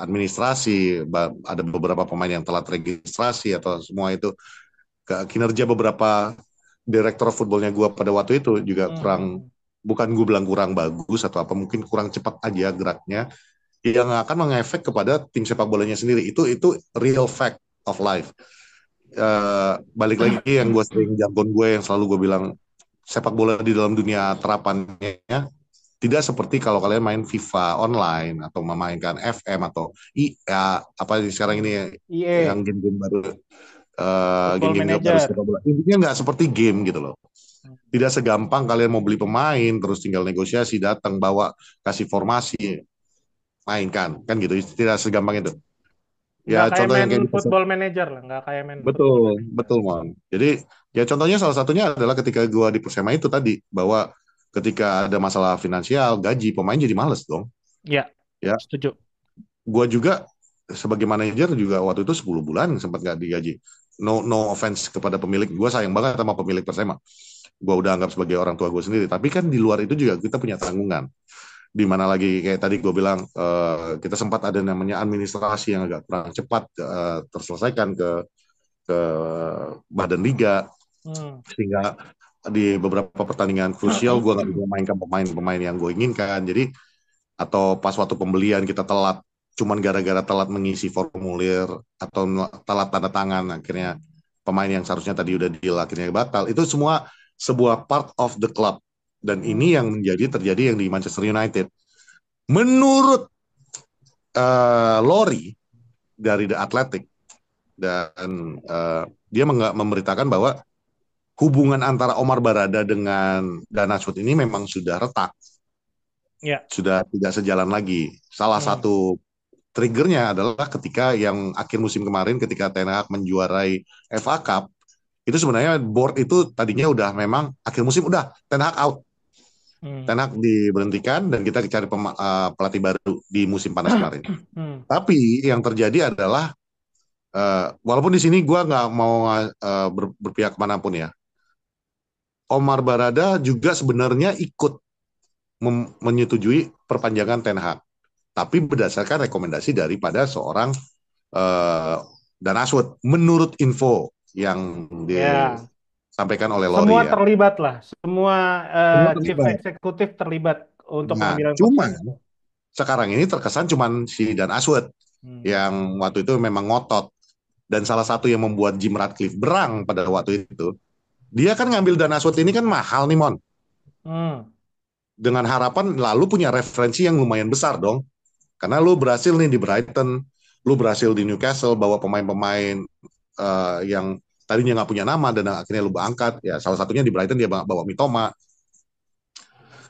administrasi, ada beberapa pemain yang telat registrasi atau semua itu kinerja beberapa direktur footballnya gue pada waktu itu juga Hmm. kurang, Hmm. bukan gue bilang kurang bagus atau apa, mungkin kurang cepat aja geraknya yang akan mengefek kepada tim sepak bolanya sendiri. Itu real fact of life. Balik lagi yang gue sering jargon gue yang selalu gue bilang, sepak bola di dalam dunia terapannya tidak seperti kalau kalian main FIFA online atau memainkan FM atau IA apa sekarang Hmm. ini yang IE, game-game baru, Football game-game baru Manager. sepak bola. Intinya nggak seperti game gitu loh. Hmm. Tidak segampang kalian mau beli pemain terus tinggal negosiasi, datang bawa, kasih formasi, mainkan kan gitu. Tidak segampang itu. Nggak Ya kayak contoh yang main kayak di Football Manager lah, nggak kayak main Football betul, Manager. betul Mon. Jadi ya contohnya salah satunya adalah ketika gua di Persema itu tadi bahwa ketika ada masalah finansial, gaji pemain jadi males dong. Ya, Ya, setuju. gua juga sebagai manajer juga waktu itu 10 bulan sempat nggak digaji. No offense kepada pemilik, gua sayang banget sama pemilik Persema. Gua udah anggap sebagai orang tua gue sendiri. Tapi kan di luar itu juga kita punya tanggungan. Di mana lagi kayak tadi gue bilang, kita sempat ada namanya administrasi yang agak kurang cepat terselesaikan ke badan liga, Hmm. sehingga di beberapa pertandingan krusial gue nggak bisa memainkan pemain-pemain yang gue inginkan. Jadi atau pas waktu pembelian kita telat, cuman gara-gara telat mengisi formulir atau telat tanda tangan, akhirnya pemain yang seharusnya tadi udah deal akhirnya batal. Itu semua sebuah part of the club, dan ini Hmm. yang terjadi yang di Manchester United. Menurut Lori dari The Athletic, dan dia memberitakan bahwa hubungan antara Omar Barada dengan Dana Sud ini memang sudah retak, Ya. sudah tidak sejalan lagi. Salah Hmm. satu triggernya adalah ketika yang akhir musim kemarin ketika Ten Hag menjuarai FA Cup, itu sebenarnya board itu tadinya udah memang akhir musim udah Ten Hag out, Hmm. Ten Hag diberhentikan dan kita cari pelatih baru di musim panas kemarin. Hmm. Tapi yang terjadi adalah walaupun di sini gue nggak mau berpihak manapun ya, Omar Barada juga sebenarnya ikut menyetujui perpanjangan Ten Hag, tapi berdasarkan rekomendasi daripada seorang uh, Dan Aswad menurut info yang Ya. disampaikan oleh Semua Lori ya. terlibat lah. Semua Semua chief terlibat. eksekutif terlibat untuk Nah, pengambilan cuma keputusan itu. sekarang ini terkesan cuman si Dan Aswad Hmm. yang waktu itu memang ngotot, dan salah satu yang membuat Jim Ratcliffe berang pada waktu itu, dia kan ngambil Dan Aswad ini kan mahal nih Mon, Hmm. dengan harapan lalu punya referensi yang lumayan besar dong, karena lu berhasil nih di Brighton, lu berhasil di Newcastle bawa pemain-pemain yang tadinya nggak punya nama dan akhirnya lu angkat ya, salah satunya di Brighton dia bawa Mitoma.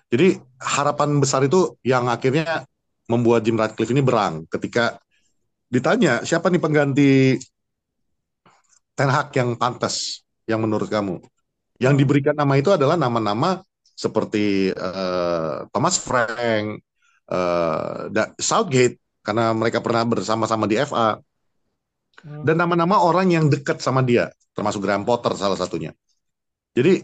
Jadi harapan besar itu yang akhirnya membuat Jim Ratcliffe ini berang ketika ditanya siapa nih pengganti Ten Hag yang pantas, yang menurut kamu. Yang Hmm. diberikan nama itu adalah nama-nama seperti Thomas Frank, Southgate. karena mereka pernah bersama-sama di FA Hmm. dan nama-nama orang yang dekat sama dia, termasuk Graham Potter salah satunya. Jadi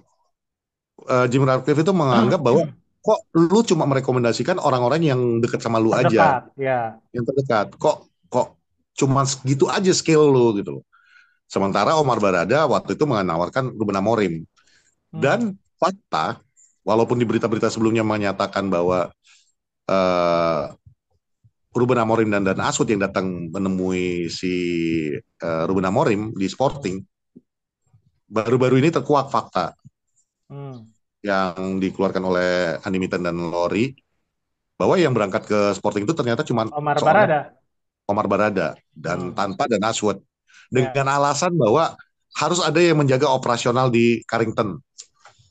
Jim Ratcliffe itu menganggap bahwa kok lu cuma merekomendasikan orang-orang yang dekat sama lu aja, Terdekat, ya. yang terdekat. Kok cuma segitu aja skill lu gitu loh. Sementara Omar Barada waktu itu menawarkan Ruben Amorim. Hmm. Dan fakta, walaupun di berita-berita sebelumnya menyatakan bahwa uh, Ruben Amorim dan Asud yang datang menemui si Ruben Amorim di Hmm. Sporting, baru-baru ini terkuak fakta Hmm. yang dikeluarkan oleh Andi Miten dan Lori, bahwa yang berangkat ke Sporting itu ternyata cuma Omar seorang Barada. Omar Barada dan Hmm. tanpa dan Aswad Ya, dengan alasan bahwa harus ada yang menjaga operasional di Carrington.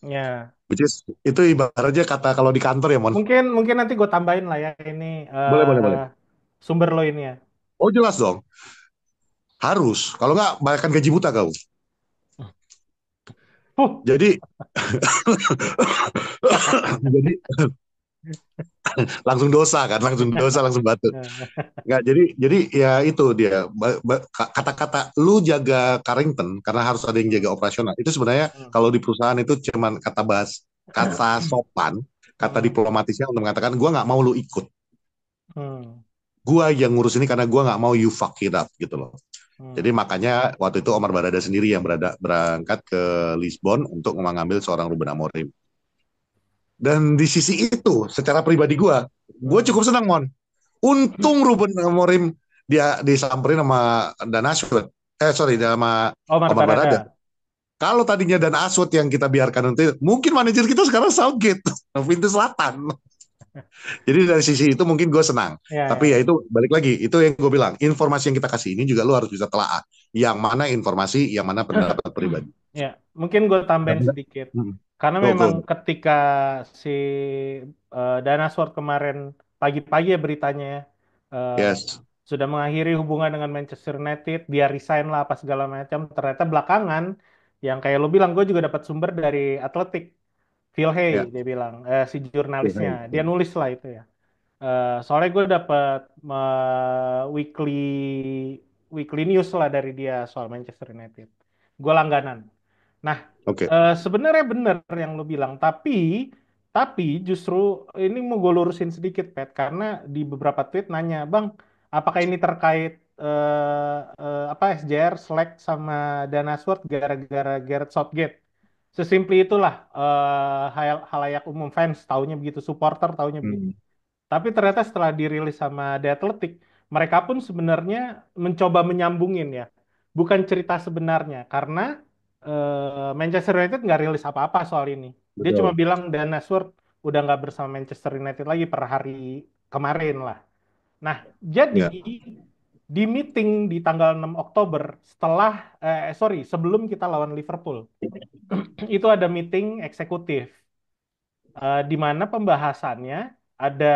ya. Which is, itu ibaratnya kata kalau di kantor ya, Mon. Mungkin mungkin nanti gue tambahin lah ya ini Boleh, boleh, boleh. sumber lo ini ya. Oh jelas dong, harus. Kalau nggak, bayarkan gaji buta kau. Huh. Jadi, jadi langsung dosa kan, langsung dosa, langsung batu. Nggak, jadi ya itu dia. Kata-kata lu jaga Carrington karena harus ada yang jaga operasional. Itu sebenarnya Hmm. kalau di perusahaan itu cuman kata sopan, kata Hmm. diplomatisnya untuk mengatakan gua nggak mau lu ikut. Hmm. Gua yang ngurus ini karena gua nggak mau you fuck it up gitu loh. Jadi Hmm. makanya waktu itu Omar Barada sendiri yang berangkat ke Lisbon untuk mengambil seorang Ruben Amorim. Dan di sisi itu, secara pribadi gue Hmm. cukup senang, Mon. Untung Ruben Amorim dia disamperin sama Dan Ashwood. Sorry, sama Omar Omar Barada. Barada. Kalau tadinya Dan Ashwood yang kita biarkan nanti, mungkin manajer kita sekarang Southgate, pintu selatan. Jadi dari sisi itu mungkin gue senang. Ya, Tapi ya ya. itu balik lagi, itu yang gue bilang, informasi yang kita kasih ini juga lo harus bisa telaah. Yang mana informasi, yang mana pendapat pribadi. Ya, mungkin gue tambahin Dan, sedikit. Karena go, memang go. ketika si Dana Swart kemarin pagi-pagi ya beritanya ya, eh, Yes. sudah mengakhiri hubungan dengan Manchester United, dia resign lah apa segala macam. Ternyata belakangan yang kayak lo bilang, gue juga dapat sumber dari Athletic, Phil Hay Ya. dia bilang, si jurnalisnya, Hey. dia nulis lah itu ya. Soalnya gue dapat weekly weekly news lah dari dia soal Manchester United. Gue langganan. Nah, Oke. sebenarnya benar yang lo bilang, tapi justru ini mau gue lurusin sedikit, Pet, karena di beberapa tweet nanya, Bang, apakah ini terkait apa SJR, Slack sama Dana Swart gara-gara Gareth Southgate? Sesimpli itulah halayak umum fans taunya begitu, supporter taunya begitu. Hmm. Tapi ternyata setelah dirilis sama The Athletic, mereka pun sebenarnya mencoba menyambungin ya. Bukan cerita sebenarnya, karena Manchester United nggak rilis apa-apa soal ini. Dia cuma Betul. bilang Dan Ashworth udah nggak bersama Manchester United lagi per hari kemarin lah. Nah, jadi Ya. di meeting di tanggal 6 Oktober sebelum kita lawan Liverpool, itu ada meeting eksekutif di mana pembahasannya ada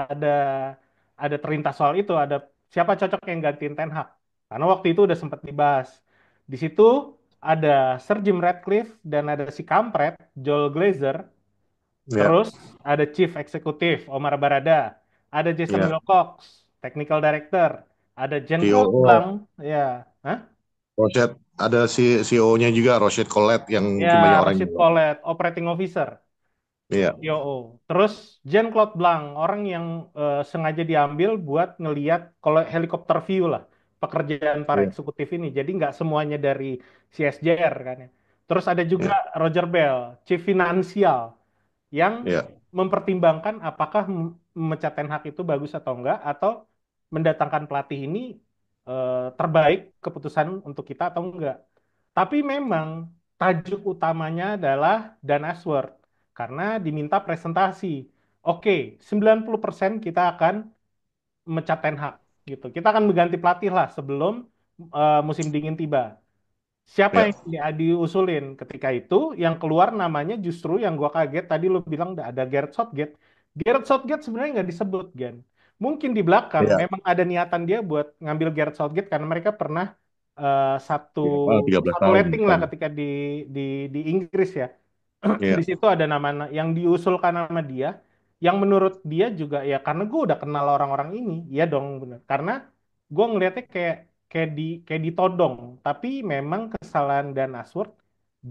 ada ada terlintas soal itu, ada siapa cocok yang gantiin Ten Hag. Karena waktu itu udah sempat dibahas. Di situ ada Sir Jim Ratcliffe dan ada si kampret Joel Glazer, Ya. terus ada Chief Executive Omar Barada, ada Jason Ya. Wilcox, Technical Director, ada Jean-Claude COO Blanc, ya, hah? Roset, ada si CEO-nya juga, Roset Colette, yang mungkin banyak Ya, orang Rashid juga. Colette, Operating Officer. Iya. COO. Terus Jean-Claude Blanc, orang yang sengaja diambil buat ngeliat kalau helikopter view lah pekerjaan para Iya. eksekutif ini. Jadi nggak semuanya dari CSJR kan ya. Terus ada juga Iya. Roger Bell, Chief Financial, yang Iya. mempertimbangkan apakah memecat Ten Hag itu bagus atau enggak, atau mendatangkan pelatih ini terbaik keputusan untuk kita atau enggak. Tapi memang tajuk utamanya adalah Dan Ashworth karena diminta presentasi. Oke, 90% kita akan mecat Ten Hag gitu. Kita akan mengganti pelatih lah sebelum musim dingin tiba. Siapa Iya. yang diusulin ketika itu yang keluar namanya justru yang gua kaget tadi lu bilang ada Gareth Southgate. Gareth Southgate sebenarnya nggak disebut Gan. Mungkin di belakang Iya. memang ada niatan dia buat ngambil Gareth Southgate karena mereka pernah satu Iya. 13 satu tahun letting lah bersama. ketika di Inggris ya. Di Iya. situ ada nama yang diusulkan nama dia yang menurut dia juga ya karena gue udah kenal orang-orang ini, ya dong bener. Karena gue ngelihatnya kayak kayak ditodong, tapi memang kesalahan Dan Ashworth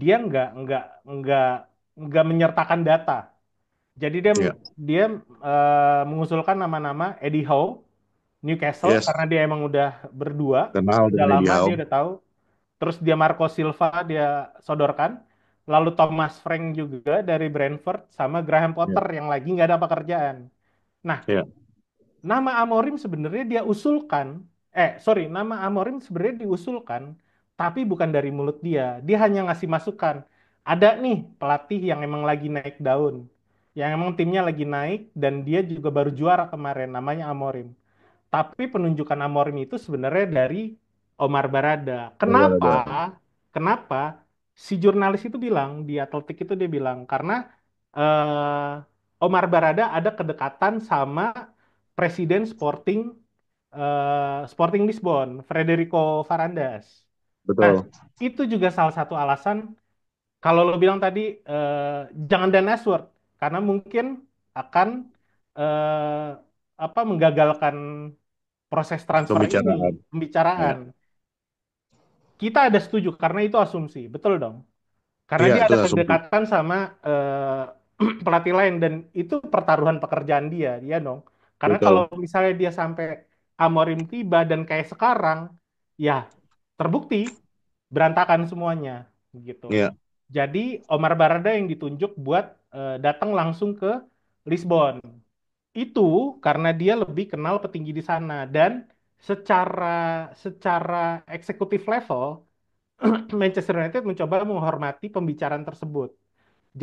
dia nggak nggak menyertakan data. Jadi dia Ya, dia mengusulkan nama-nama Eddie Howe Newcastle yes, karena dia emang udah berdua, kenal udah dengan Eddie lama dia Howe. udah tahu. Terus dia Marco Silva dia sodorkan, lalu Thomas Frank juga dari Brentford sama Graham Ya, Potter yang lagi nggak ada pekerjaan. Nah, ya, nama Amorim sebenarnya dia usulkan, sorry, nama Amorim sebenarnya diusulkan, tapi bukan dari mulut dia. Dia hanya ngasih masukan. Ada nih pelatih yang emang lagi naik daun, yang emang timnya lagi naik dan dia juga baru juara kemarin, namanya Amorim. Tapi penunjukan Amorim itu sebenarnya dari Omar Barada. Kenapa? Alvarado. Kenapa? Si jurnalis itu bilang di Atletik itu dia bilang karena Omar Barada ada kedekatan sama Presiden Sporting Lisbon, Frederico Varandas. Nah, Betul. itu juga salah satu alasan kalau lo bilang tadi jangan Dan Ashworth karena mungkin akan eh, apa menggagalkan proses transfer ini, Pembicaraan. pembicaraan. Ya, Kita ada setuju karena itu asumsi, betul dong? Karena iya dia itu ada asumsi. kedekatan sama pelatih lain dan itu pertaruhan pekerjaan dia dong. Karena kalau Betul. misalnya dia sampai Amorim tiba dan kayak sekarang, ya terbukti berantakan semuanya gitu. Iya, Jadi Omar Barada yang ditunjuk buat datang langsung ke Lisbon. Itu karena dia lebih kenal petinggi di sana dan secara secara eksekutif level Manchester United mencoba menghormati pembicaraan tersebut.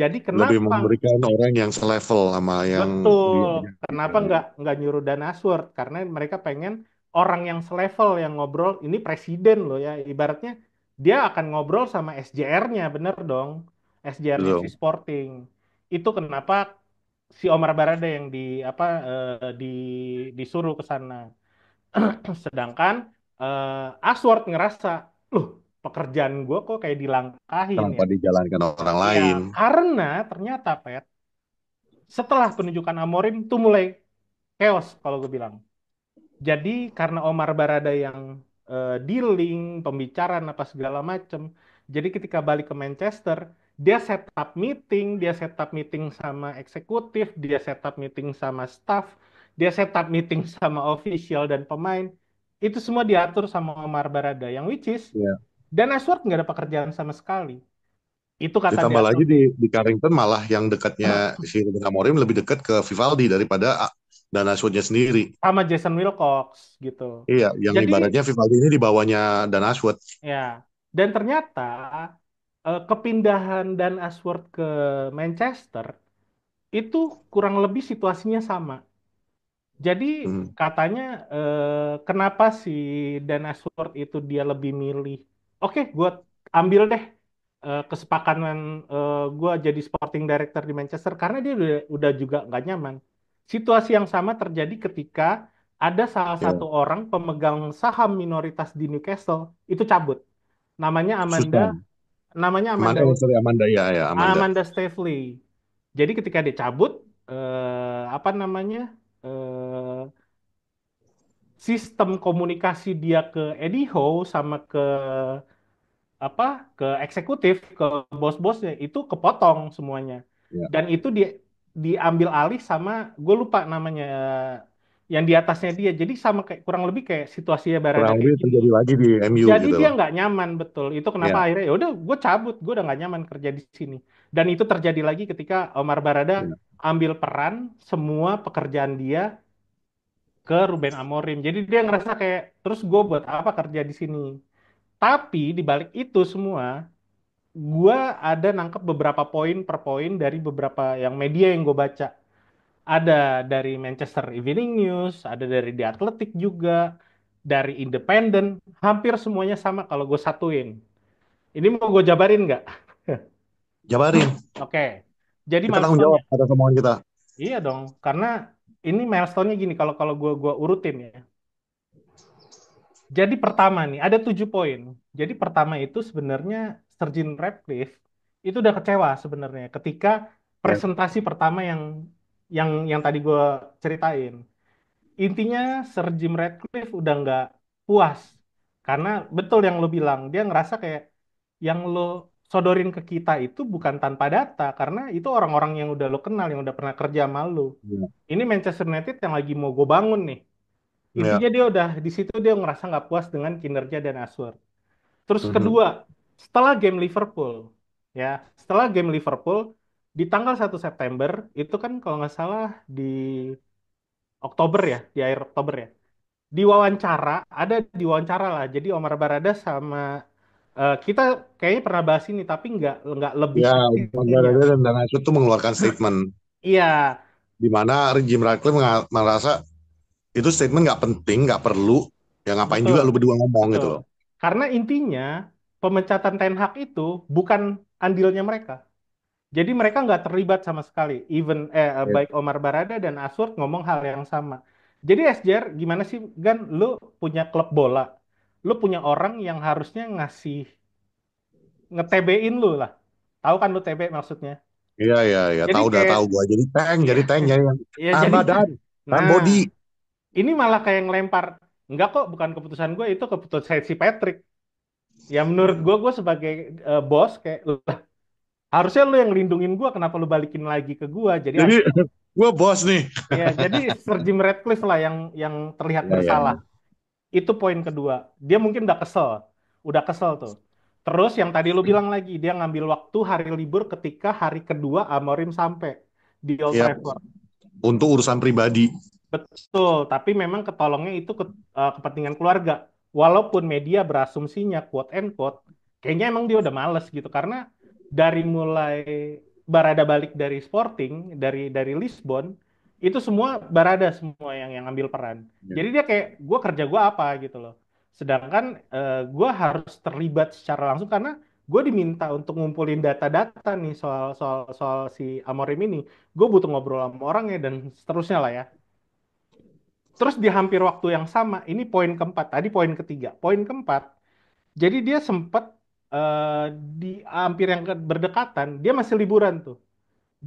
Jadi lebih kenapa memberikan orang yang selevel sama yang betul? dia Kenapa bicara. nggak nyuruh Dan Ashworth? Karena mereka pengen orang yang selevel yang ngobrol. Ini presiden loh ya. Ibaratnya dia akan ngobrol sama SJR-nya, bener dong? SJR-nya FC Betul. Sporting. Itu kenapa si Omar Barada yang disuruh ke sana. Sedangkan Ashworth ngerasa, loh pekerjaan gue kok kayak dilangkahin Kenapa ya. dijalankan orang Ya lain? karena ternyata Pet, setelah penunjukan Amorim tuh mulai chaos kalau gue bilang. Jadi karena Omar Barada yang dealing, pembicaraan apa segala macem, jadi ketika balik ke Manchester, dia setup meeting sama eksekutif, dia setup meeting sama staff, dia setup meeting sama official dan pemain. Itu semua diatur sama Omar Barada, yang which is Ya. Dan Ashworth nggak ada pekerjaan sama sekali. Itu kata The Ditambah lagi Athletic. di Carrington malah yang dekatnya si Ruben Amorim lebih dekat ke Vivaldi daripada Dana Ashworth sendiri. Sama Jason Wilcox gitu. Iya, yang Jadi ibaratnya Vivaldi ini di bawahnya Dana Ashworth. ya, dan ternyata kepindahan Dan Ashworth ke Manchester itu kurang lebih situasinya sama. Jadi Hmm. katanya kenapa si Dan Ashworth itu dia lebih milih, oke, gue ambil deh kesepakatan gue jadi sporting director di Manchester karena dia udah juga nggak nyaman. Situasi yang sama terjadi ketika ada salah Ya. satu orang pemegang saham minoritas di Newcastle itu cabut. Namanya Amanda, Susah. namanya Amanda Sorry, Amanda ya, ya Amanda. Amanda Staveley. Jadi ketika dia cabut, apa namanya? eh, Sistem komunikasi dia ke Eddie Howe sama ke apa ke eksekutif ke bos-bosnya itu kepotong semuanya Ya. dan itu diambil alih sama gue lupa namanya yang di atasnya dia jadi sama kayak kurang lebih kayak situasinya Barada Kurang kayak lebih gini terjadi lagi di MU jadi gitu dia loh. nggak nyaman betul itu kenapa Ya, akhirnya ya udah gue cabut gue udah nggak nyaman kerja di sini dan itu terjadi lagi ketika Omar Barada ya. ambil peran semua pekerjaan dia ke Ruben Amorim jadi dia ngerasa kayak terus gue buat apa kerja di sini tapi di balik itu semua gua ada nangkep beberapa poin per poin dari beberapa yang media yang gue baca. Ada dari Manchester Evening News, ada dari The Athletic juga, dari Independent, hampir semuanya sama kalau gue satuin. Ini mau gue jabarin nggak? Jabarin. Oke, jadi Kita tanggung milestone-nya. jawab atas omongan kita. Iya dong, karena ini milestone-nya gini, kalau gua urutin ya. Jadi pertama nih, ada 7 poin. Jadi pertama itu sebenarnya Sir Jim Ratcliffe itu udah kecewa sebenarnya ketika Ya. presentasi pertama yang yang tadi gue ceritain. Intinya Sir Jim Ratcliffe udah nggak puas karena betul yang lo bilang, dia ngerasa kayak yang lo sodorin ke kita itu bukan tanpa data karena itu orang-orang yang udah lo kenal, yang udah pernah kerja sama lo. Ya. Ini Manchester United yang lagi mau gue bangun nih. Ya. Intinya dia udah di situ, dia ngerasa nggak puas dengan kinerja Dan Ashworth. Terus Mhm. kedua, setelah game Liverpool, ya, setelah game Liverpool di tanggal 1 September itu kan kalau nggak salah di Oktober ya, di akhir Oktober ya. Diwawancara, ada diwawancara lah. Jadi Omar Barada sama kita kayaknya pernah bahas ini tapi nggak lebih Ya, detailnya. Barada dan Nasir tuh mengeluarkan statement Iya, di mana Jim Ratcliffe merasa itu statement nggak penting, nggak perlu, ya ngapain betul, juga lu berdua ngomong gitu betul. loh. Karena intinya pemecatan Ten Hag itu bukan andilnya mereka. Jadi mereka nggak terlibat sama sekali. Even Ya, baik Omar Barada dan Ashworth ngomong hal yang sama. Jadi SJR gimana sih Gan? Lu punya klub bola, lu punya orang yang harusnya ngasih nge-TB-in lu lah. Tahu kan lu TB maksudnya? iya, iya, ya, Jadi tahu udah kayak tahu gua iya, jadi tank ya yang ya tahan jadi badan, tahan nah, body. ini malah kayak ngelempar. Enggak kok, bukan keputusan gue, itu keputusan si Patrick. Ya menurut gue sebagai bos kayak "Lah, harusnya lu yang lindungin gue, kenapa lu balikin lagi ke gue?" Jadi Jadi akhirnya gua bos nih. ya jadi Sir Jim Ratcliffe lah yang terlihat Ya, ya, bersalah. ya. Itu poin kedua. Dia mungkin udah kesel tuh. Terus yang tadi lu bilang lagi, dia ngambil waktu hari libur ketika hari kedua Amorim sampai di Old Ya, Trafford. untuk urusan pribadi. Betul, tapi memang ketolongnya itu kepentingan keluarga. Walaupun media berasumsinya quote and quote, kayaknya emang dia udah males gitu karena dari mulai Barada balik dari Sporting, dari Lisbon, itu semua Barada semua yang ambil peran. Ya, Jadi dia kayak gue kerja gue apa gitu loh. Sedangkan gue harus terlibat secara langsung karena gue diminta untuk ngumpulin data-data nih soal soal soal si Amorim ini. Gue butuh ngobrol sama orangnya dan seterusnya lah ya. Terus di hampir waktu yang sama, ini poin keempat, tadi poin ketiga. Poin keempat, jadi dia sempat eh, di hampir yang berdekatan, dia masih liburan tuh.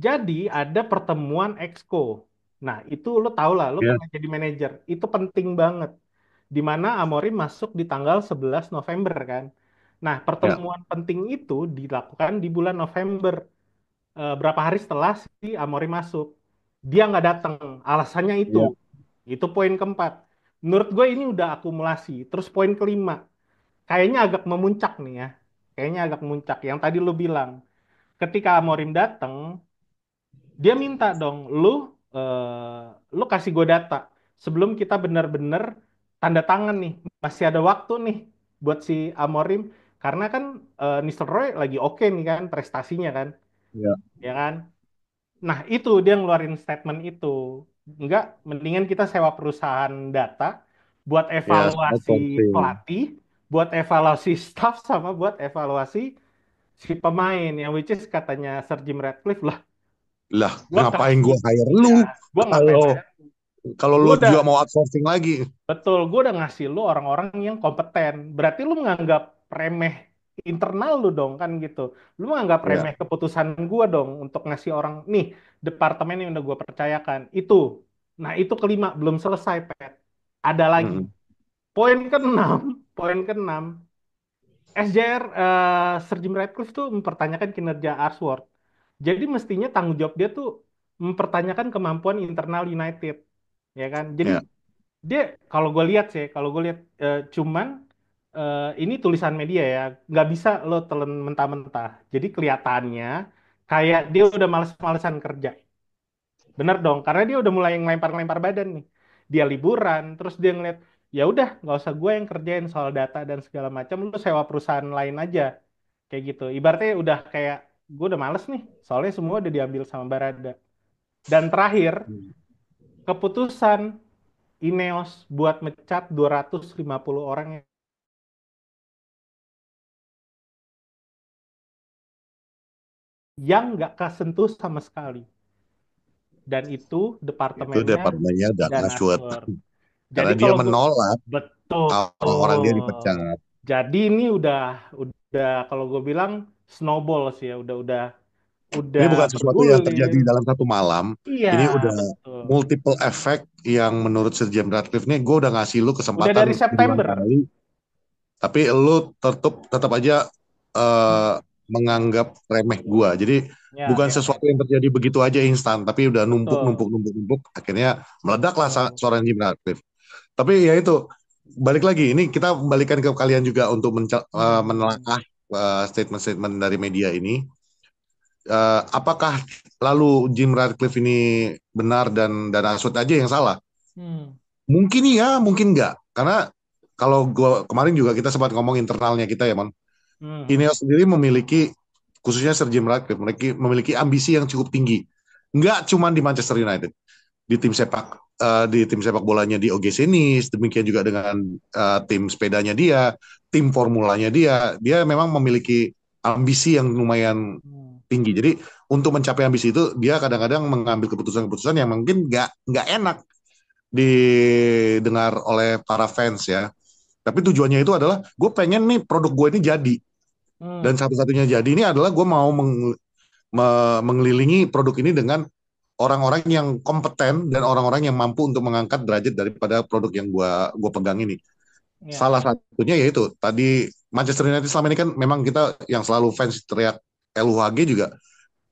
Jadi ada pertemuan Exco. Nah, itu lo tau lah, lo ya, pernah jadi manajer. Itu penting banget. Di mana Amorim masuk di tanggal 11 November kan. Nah, ya, pertemuan penting itu dilakukan di bulan November. Berapa hari setelah si Amorim masuk. Dia nggak datang. Alasannya itu. ya, Itu poin keempat. Menurut gue ini udah akumulasi. Terus poin kelima, kayaknya agak memuncak nih ya. Kayaknya agak memuncak. Yang tadi lu bilang, ketika Amorim datang, dia minta dong, lu kasih gue data sebelum kita benar-benar tanda tangan nih. Masih ada waktu nih buat si Amorim. Karena kan Nistelrooy lagi oke nih kan prestasinya kan, ya, ya kan? Nah, itu dia ngeluarin statement itu. Enggak, mendingan kita sewa perusahaan data buat ya, evaluasi outsourcing. pelatih, buat evaluasi staff, sama buat evaluasi si pemain. Yang which is katanya Sir Jim Ratcliffe lah, Lah, gua ngapain kasih, gua hire ya, lu gua ngapain kalau bayar? kalau Gua lu udah, juga mau outsourcing lagi? betul, gua udah ngasih lu orang-orang yang kompeten. Berarti lu menganggap remeh internal lu dong kan gitu. Lu menganggap Ya. remeh keputusan gua dong untuk ngasih orang nih departemen yang udah gua percayakan. Itu. Nah, itu kelima belum selesai, Pet. Ada lagi. Mm-mm. Poin keenam, poin keenam. SJR Sir Jim Ratcliffe tuh mempertanyakan kinerja Ashworth. Jadi mestinya tanggung jawab dia tuh mempertanyakan kemampuan internal United, ya kan? Jadi Ya. dia kalau gue lihat sih, kalau gue lihat cuman ini tulisan media ya, nggak bisa lo telan mentah-mentah. Jadi kelihatannya kayak dia udah males-malesan kerja. Bener dong, karena dia udah mulai ngelempar-ngelempar badan nih. Dia liburan, terus dia ngeliat, ya udah nggak usah gue yang kerjain soal data dan segala macam, lu sewa perusahaan lain aja, kayak gitu. Ibaratnya udah kayak gue udah males nih, soalnya semua udah diambil sama Barada. Dan terakhir, keputusan Ineos buat mecat 250 orang yang nggak kesentuh sama sekali. Dan itu Itu departemennya departemennya dan dan Ashworth Aswor. Jadi karena dia kalau gue menolak betul, orang-orang dia dipecat. jadi ini udah kalau gue bilang snowball sih ya, udah Ini udah bukan sesuatu yang bergulir. terjadi dalam satu malam. Iya, Ini udah betul. multiple effect yang menurut Sir Jim Ratcliffe nih, gue udah ngasih lu Udah dari kesempatan berulang September. kali, tapi lu tetap tetap aja eh, menganggap remeh gue. Jadi Ya, bukan oke, oke, sesuatu oke. yang terjadi begitu aja instan, tapi udah numpuk numpuk Betul, numpuk numpuk, akhirnya meledaklah betul. suara Jim Ratcliffe. Tapi ya itu, balik lagi, ini kita balikan ke kalian juga untuk Hmm. menelaah statement-statement dari media ini. Apakah lalu Jim Ratcliffe ini benar dan Asut aja yang salah? Hmm. Mungkin iya, mungkin enggak. Karena kalau gua kemarin juga kita sempat ngomong internalnya kita ya, Mon. Hmm. Ineos sendiri memiliki, khususnya Sir Jim Ratcliffe, memiliki ambisi yang cukup tinggi. Enggak cuma di Manchester United, di tim sepak bolanya di OGC Nice, demikian juga dengan tim sepedanya dia, tim formulanya dia memang memiliki ambisi yang lumayan Hmm. tinggi. Jadi untuk mencapai ambisi itu dia kadang-kadang mengambil keputusan-keputusan yang mungkin nggak enak didengar oleh para fans ya. Tapi tujuannya itu adalah gue pengen nih produk gue ini jadi, dan Hmm. satu-satunya jadi ini adalah gue mau mengelilingi produk ini dengan orang-orang yang kompeten dan orang-orang yang mampu untuk mengangkat derajat daripada produk yang gue pegang ini. Ya, Salah ya. satunya yaitu tadi Manchester United selama ini kan memang kita yang selalu fans teriak LUHG juga,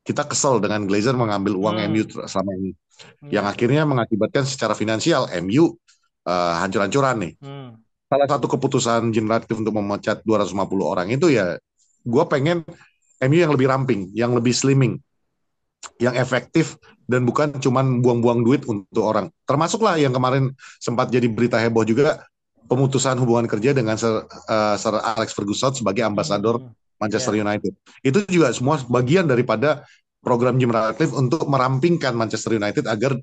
kita kesel dengan Glazer mengambil uang MU Hmm. selama ini, yang Ya. akhirnya mengakibatkan secara finansial MU hancur-hancuran nih. Hmm. Salah satu keputusan Jim Ratcliffe untuk memecat 250 orang itu ya, gue pengen MU yang lebih ramping, yang lebih slimming, yang efektif, dan bukan cuman buang-buang duit untuk orang. Termasuklah yang kemarin sempat jadi berita heboh juga, pemutusan hubungan kerja dengan Sir Alex Ferguson sebagai ambasador Hmm. Manchester Ya. United. Itu juga semua bagian daripada program Jim Ratcliffe untuk merampingkan Manchester United agar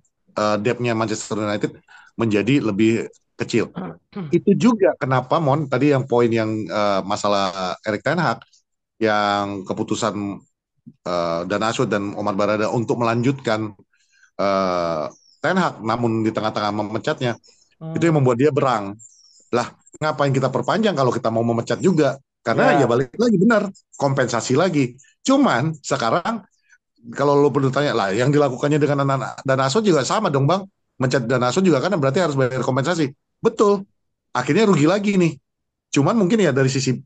depth-nya Manchester United menjadi lebih kecil. Itu juga kenapa Mon tadi yang poin yang masalah Erik Ten Hag, yang keputusan dan Ashud dan Omar Barada untuk melanjutkan uh, Ten Hag, namun di tengah-tengah memecatnya, itu yang Hmm. membuat dia berang. Lah, ngapain kita perpanjang kalau kita mau memecat juga? Karena ya Ya. balik lagi benar, kompensasi lagi. Cuman sekarang kalau lo perlu tanya lah, yang dilakukannya dengan dan Ashud juga sama dong bang. Mencat dan Ashud juga kan berarti harus bayar kompensasi. Betul. Akhirnya rugi lagi nih. Cuman mungkin ya dari sisi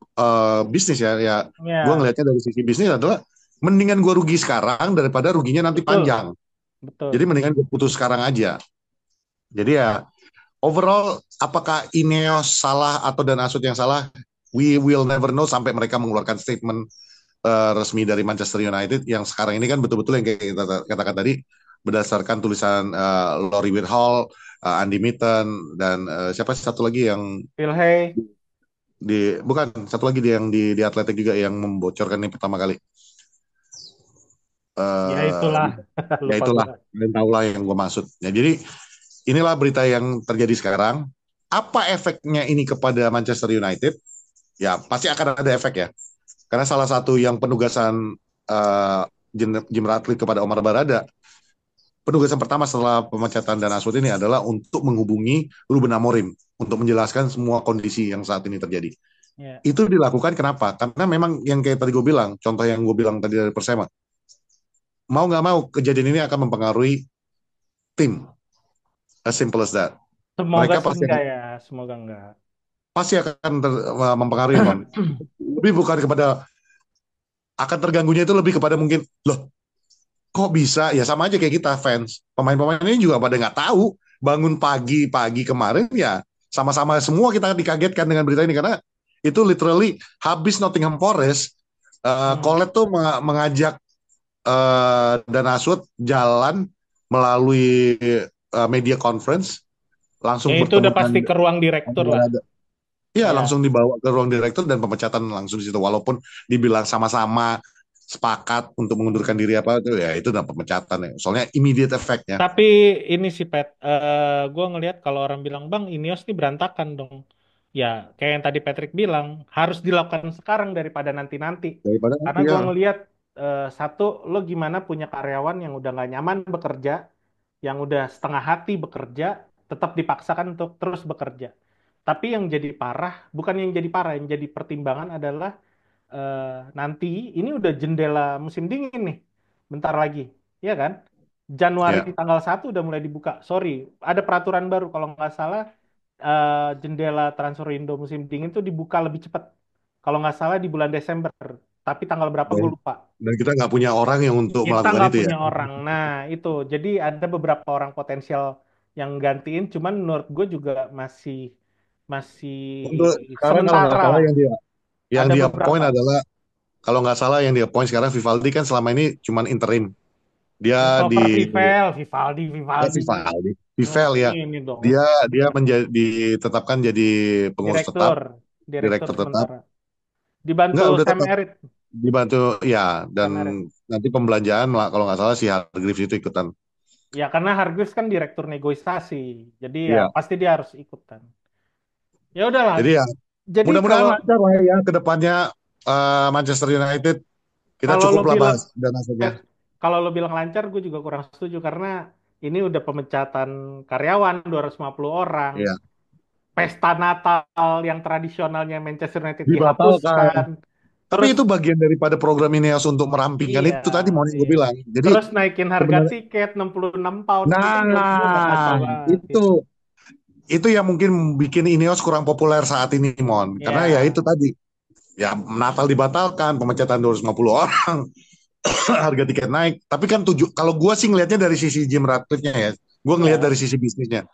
bisnis ya gue Ya. ngelihatnya dari sisi bisnis adalah mendingan gue rugi sekarang daripada ruginya nanti Betul. panjang. Jadi Betul. mendingan gue putus sekarang aja. Jadi ya overall apakah Ineos salah atau Dan Asut yang salah? We will never know sampai mereka mengeluarkan statement resmi dari Manchester United yang sekarang ini kan betul-betul yang kayak kita katakan tadi berdasarkan tulisan Laurie Whitehall, Andy Mitten, dan siapa satu lagi yang Phil Hay. bukan satu lagi dia yang di Atletik juga yang membocorkan ini pertama kali. Ya eh itulah. Ya Lupa itulah, gua. kalian tahu lah yang gue maksud. Ya, jadi inilah berita yang terjadi sekarang. Apa efeknya ini kepada Manchester United? Ya pasti akan ada efek ya. Karena salah satu yang penugasan uh, Jim Ratcliffe kepada Omar Barada, penugasan pertama setelah pemecatan Dan Aswad ini adalah untuk menghubungi Ruben Amorim untuk menjelaskan semua kondisi yang saat ini terjadi. Ya. Itu dilakukan kenapa? Karena memang yang kayak tadi gue bilang, contoh yang gue bilang tadi dari Persema, mau nggak mau kejadian ini akan mempengaruhi tim, as simple as that. Semoga Mereka sih enggak ya. Semoga enggak. pasti akan mempengaruhi Mon. Lebih bukan kepada, akan terganggunya itu lebih kepada mungkin loh kok bisa ya, sama aja kayak kita fans, pemain-pemain ini juga pada nggak tahu, bangun pagi-pagi kemarin ya sama-sama semua kita dikagetkan dengan berita ini, karena itu literally habis Nottingham Forest, Hmm. Colette tuh mengajak Dan Aswad jalan melalui media conference, Ya langsung itu bertemu udah dengan pasti ke ruang direktur lah. Iya, Ya. langsung dibawa ke ruang direktur dan pemecatan langsung di situ. Walaupun dibilang sama-sama sepakat untuk mengundurkan Hmm. diri apa itu ya, itu udah pemecatan ya. Soalnya immediate effect-nya. Tapi ini sih Pet, gue ngelihat kalau orang bilang bang Ineos ini berantakan dong. Ya kayak yang tadi Patrick bilang harus dilakukan sekarang daripada nanti-nanti. Daripada Karena nanti gue ya, ngelihat satu lo gimana punya karyawan yang udah nggak nyaman bekerja, yang udah setengah hati bekerja, tetap dipaksakan untuk terus bekerja. Tapi yang jadi parah, bukan yang jadi parah, yang jadi pertimbangan adalah nanti ini udah jendela musim dingin nih. bentar lagi, ya kan? Januari Ya. tanggal 1 udah mulai dibuka. Sorry, ada peraturan baru kalau nggak salah jendela transfer window musim dingin tuh dibuka lebih cepat. Kalau nggak salah di bulan Desember, tapi tanggal berapa Dan, gue lupa. dan kita nggak punya orang yang untuk Kita melakukan nggak itu ya. punya orang. Nah, itu. Jadi ada beberapa orang potensial yang gantiin, cuman menurut gue juga masih masih Untuk sekarang kalau nggak sementara salah lah. yang Ada dia point beberapa. adalah kalau nggak salah yang dia point sekarang Vivaldi kan selama ini cuman interim. Dia Christopher di Vivaldi nih. Vivaldi, Oh, Vival ya. ini dong. Dia dia menjadi ditetapkan jadi pengurus tetap, Direktur, direktur direktur tetap. sementara. Dibantu Enggak, udah Sam tetap Erit, dibantu ya dan Sam Erit. nanti pembelanjaan lah kalau nggak salah si Hargreaves itu ikutan. Ya karena Hargreaves kan direktur negosiasi, jadi ya Iya. pasti dia harus ikutan. Ya udahlah. Jadi ya Jadi mudah-mudahan kalau lancar lah ya ke depannya Manchester United. Kita kalau lo cukup lah bilang bahas dan nasibnya. Pep, kalau lo bilang lancar, gue juga kurang setuju karena ini udah pemecatan karyawan 250 orang. Iya. Pesta Natal yang tradisionalnya Manchester United Dibatalkan. dihapuskan. Tapi Terus itu bagian daripada program Ineos untuk merampingkan iya, itu tadi mau gue iya. bilang. Jadi Terus naikin harga sebenarnya, tiket 66 pound itu menurut gue udah kacau nah banget itu gitu. itu yang mungkin bikin Ineos kurang populer saat ini, Mon. Karena ya Ya, itu tadi, ya Natal dibatalkan, pemecatan 250 orang, harga tiket naik. Tapi kan kalau gue sih ngelihatnya dari sisi Jim Ratcliffe-nya ya, gue ngelihat ya, dari sisi bisnisnya.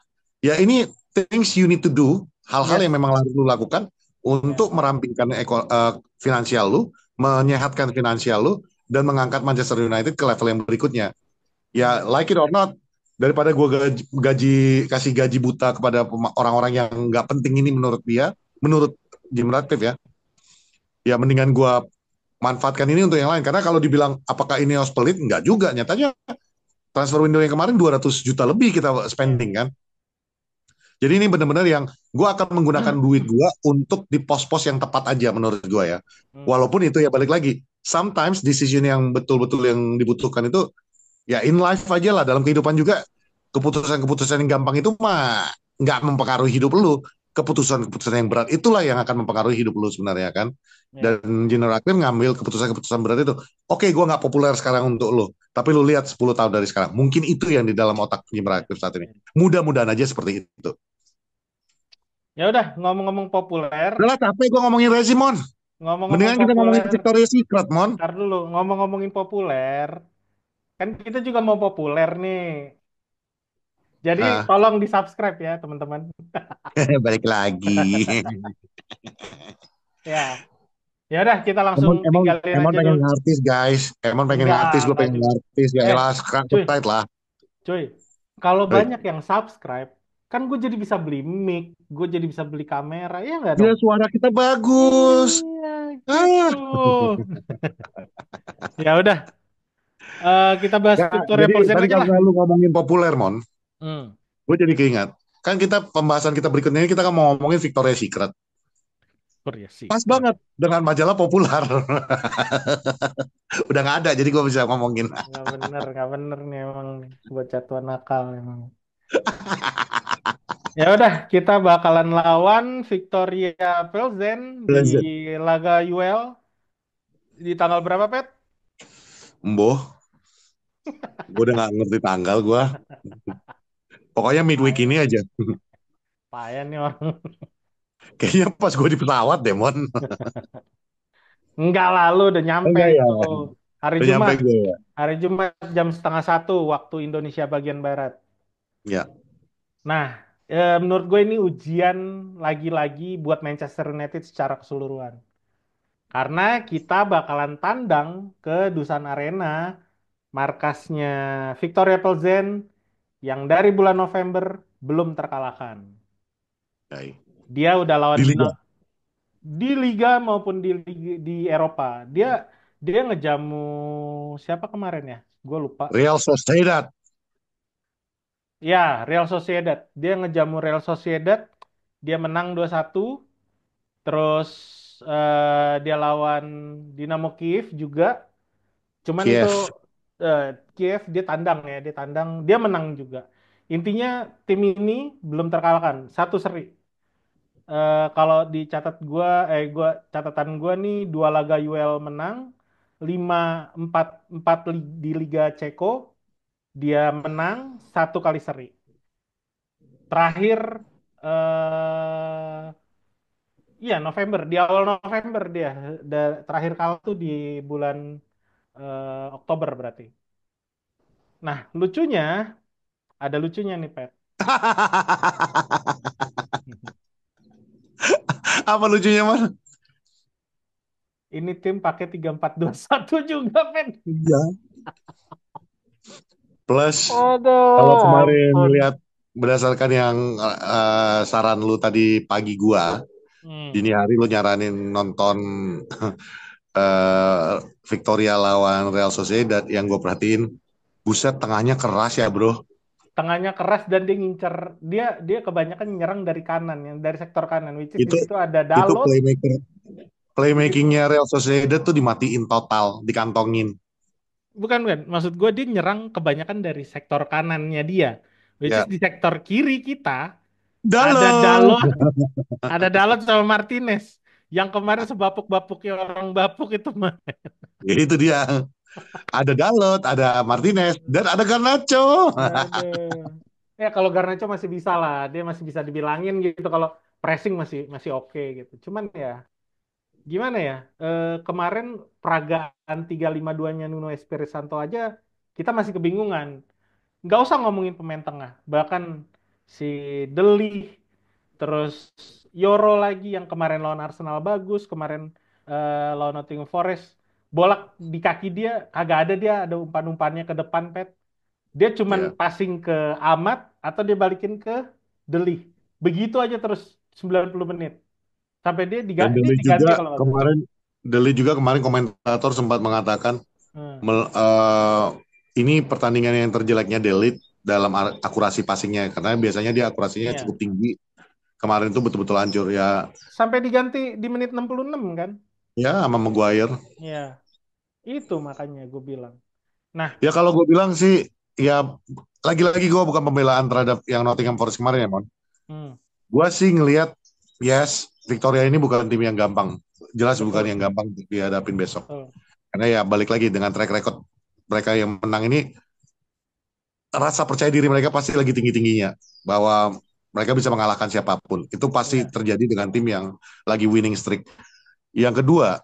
Ya ini things you need to do, hal-hal yang yes, memang harus lu lakukan ya, untuk merampingkan finansial lu, menyehatkan finansial lu, dan mengangkat Manchester United ke level yang berikutnya. Ya ya, like it or not, daripada gue kasih gaji buta kepada orang-orang yang nggak penting ini menurut dia, menurut Jim Ratcliffe ya, ya mendingan gue manfaatkan ini untuk yang lain. Karena kalau dibilang apakah ini harus pelit, nggak juga. Nyatanya transfer window yang kemarin 200 juta lebih kita ya. spending kan. Jadi ini benar-benar yang gue akan menggunakan duit gue untuk di pos-pos yang tepat aja menurut gue ya. Hmm, Walaupun itu ya balik lagi, sometimes decision yang betul-betul yang dibutuhkan itu ya in life aja lah, dalam kehidupan juga keputusan-keputusan yang gampang itu mah nggak mempengaruhi hidup lu. Keputusan-keputusan yang berat itulah yang akan mempengaruhi hidup lu sebenarnya kan. ya. Dan General Aklim ngambil keputusan-keputusan berat itu. Oke, gue nggak populer sekarang untuk lu, tapi lu lihat 10 tahun dari sekarang. Mungkin itu yang di dalam otak General Ya. Aklim saat ini. Mudah-mudahan aja seperti itu. Ya udah, ngomong-ngomong populer, Udah lah, capek gue ngomongin Rezimon. ngomong-ngomong Mendingan kita ngomongin populer, Victoria's Secret, Mon. ntar dulu, ngomong-ngomongin populer, kan kita juga mau populer nih. Jadi Ah, tolong di subscribe ya teman-teman. balik lagi. Ya, ya udah kita langsung Emon, emon, tinggalin emon aja pengen dulu. artis, guys. Emon pengen artis, gue Enggak pengen juga. artis. Ya Eh, elah, sekarang cuy, subside lah. cuy, kalau Hei, banyak yang subscribe, kan gue jadi bisa beli mic, gue jadi bisa beli kamera, ya nggak ya dong? suara kita bagus. Iya, Ah, gitu. Ya udah, kita bahas ya, Victoria jadi Plzen tadi aja lah. karena lu ngomongin populer, Mon, Hmm, gue jadi keingat. Kan pembahasan kita berikutnya ini kita kan mau ngomongin Victoria's Secret. Victoria Pas Secret. banget dengan majalah populer. Udah nggak ada, jadi gue bisa ngomongin. Nggak bener nih emang nih, buat jatuh nakal emang. Ya udah, kita bakalan lawan Victoria Plzen di laga UL di tanggal berapa, Pet? Mboh, gue udah nggak ngerti tanggal gue. Pokoknya midweek Payah, ini aja. payah nih orang. Kayaknya pas gue di pesawat deh, Mon. Enggak lalu udah nyampe Enggak ya, itu hari udah nyampe Jumat. gue ya. Hari Jumat jam setengah satu waktu Indonesia bagian Barat. Ya, Nah, menurut gue ini ujian lagi-lagi buat Manchester United secara keseluruhan. Karena kita bakalan tandang ke Dusan Arena, markasnya Victoria Plzen yang dari bulan November belum terkalahkan. ya. Dia udah lawan Di liga di Liga maupun di Eropa. Dia dia ngejamu siapa kemarin ya? Gue lupa. Real Sociedad. Ya, Real Sociedad. Dia ngejamu Real Sociedad. Dia menang 2-1. Terus dia lawan Dinamo Kiev juga. Cuman itu Kiev. eh, Kiev dia tandang ya, dia tandang, dia menang juga. Intinya tim ini belum terkalahkan, satu seri. Kalau dicatat gua, catatan gua nih dua laga UL menang, 5-4 di Liga Ceko, dia menang 1 kali seri. Terakhir iya November, di awal November dia terakhir kalah tuh di bulan Oktober berarti. Nah, ada lucunya nih, Pet. Apa lucunya mas? Ini tim pakai 3-4-2-1 juga, Pet. Iya. Plus kalau Aduh, kemarin ampun. lihat berdasarkan yang saran lu tadi pagi gua, Hmm. dini hari lu nyaranin nonton eh, Victoria lawan Real Sociedad yang gue perhatiin, buset tengahnya keras ya bro. Tengahnya keras dan dia ngincer, dia dia kebanyakan nyerang dari kanan, yang dari sektor kanan, which is di Itu situ ada itu Dalot. Di situ playmakingnya Real Sociedad tuh dimatiin total, dikantongin. bukan bukan, maksud gue dia nyerang kebanyakan dari sektor kanannya dia, which is Ya, di sektor kiri kita ada dalam. Dalot, ada Dalot sama Martinez yang kemarin sebapuk-bapuknya orang bapuk itu mah. Ya, itu dia. Ada Dalot, ada Martinez, dan ada Garnacho. Aduh. Ya kalau Garnacho masih bisa lah, dia masih bisa dibilangin gitu kalau pressing masih masih oke gitu. Cuman ya gimana ya? Kemarin peragaan 3-5-2-nya Nuno Espirito Santo aja kita masih kebingungan. Nggak usah ngomongin pemain tengah, bahkan si Deli, terus Yoro lagi yang kemarin lawan Arsenal bagus, kemarin lawan Nottingham Forest, bolak di kaki dia kagak ada, dia ada umpan-umpannya ke depan, Pet. Dia cuman Ya, passing ke Amat atau dia balikin ke Deli. Begitu aja terus 90 menit. Sampai dan dia Dele diganti juga kalau nggak salah. kemarin, Dele juga kemarin komentator sempat mengatakan Hmm, ini pertandingan yang terjeleknya Dele dalam akurasi passingnya karena biasanya dia akurasinya iya. cukup tinggi. Kemarin itu betul-betul hancur ya, Sampai diganti di menit 66 kan? ya sama Maguire. Ya, itu makanya gue bilang. Nah, Ya kalau gue bilang sih, ya lagi-lagi gue bukan pembelaan terhadap yang Nottingham Forest kemarin ya, Mon. hmm, Gue sih ngelihat, yes, Victoria ini bukan tim yang gampang. Jelas bukan betul, yang gampang untuk dihadapin besok. betul. Karena ya balik lagi dengan track record mereka yang menang ini, rasa percaya diri mereka pasti lagi tinggi-tingginya. Bahwa mereka bisa mengalahkan siapapun. Itu pasti Ya, terjadi dengan tim yang lagi winning streak. Yang kedua,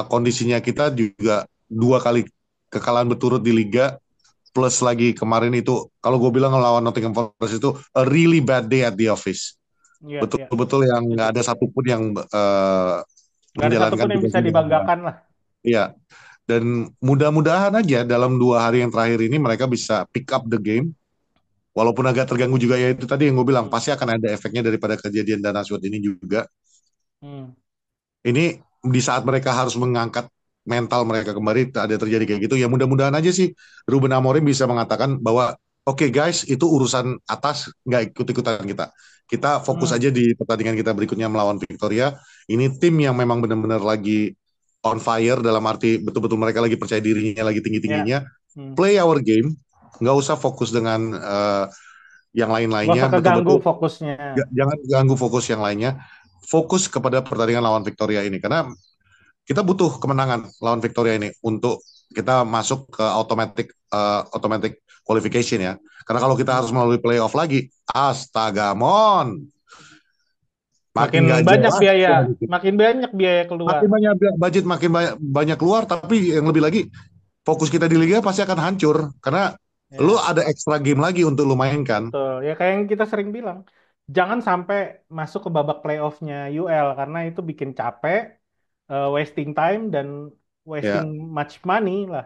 kondisinya kita juga 2 kali kekalahan berturut di Liga, plus lagi kemarin itu kalau gue bilang ngelawan Nottingham Forest itu a really bad day at the office, ya, ya. betul-betul yang Setuju, nggak ada setuju. satupun yang Nggak ada menjalankan satupun yang bisa tugasnya dengan baik. dibanggakan lah. Iya, dan mudah-mudahan aja dalam 2 hari yang terakhir ini mereka bisa pick up the game, walaupun agak terganggu juga ya itu tadi yang gue bilang Hmm, pasti akan ada efeknya daripada kejadian Dana Sud ini juga. hmm, Ini di saat mereka harus mengangkat mental mereka kembali ada terjadi kayak gitu ya mudah-mudahan aja sih Ruben Amorim bisa mengatakan bahwa oke, guys itu urusan atas nggak ikut-ikutan kita fokus hmm. aja di pertandingan kita berikutnya melawan Victoria. Ini tim yang memang benar-benar lagi on fire dalam arti betul-betul mereka lagi percaya dirinya lagi Ya. tinggi-tingginya, Hmm. play our game, nggak usah fokus dengan yang Gak usah lain-lainnya, keganggu betul-betul fokusnya. jangan ganggu fokus yang lainnya, fokus kepada pertandingan lawan Victoria ini karena kita butuh kemenangan lawan Victoria ini untuk kita masuk ke automatic qualification ya. Karena kalau kita harus Hmm. melalui playoff lagi, astaga mon, makin Makin nggak banyak jelas. biaya, makin banyak biaya keluar. Makin banyak budget, makin banyak keluar, tapi yang lebih lagi fokus kita di liga pasti akan hancur karena lu Ya, ada extra game lagi untuk lu mainkan. betul. Ya kayak yang kita sering bilang, jangan sampai masuk ke babak playoffnya UL karena itu bikin capek, wasting time dan wasting Ya, much money lah.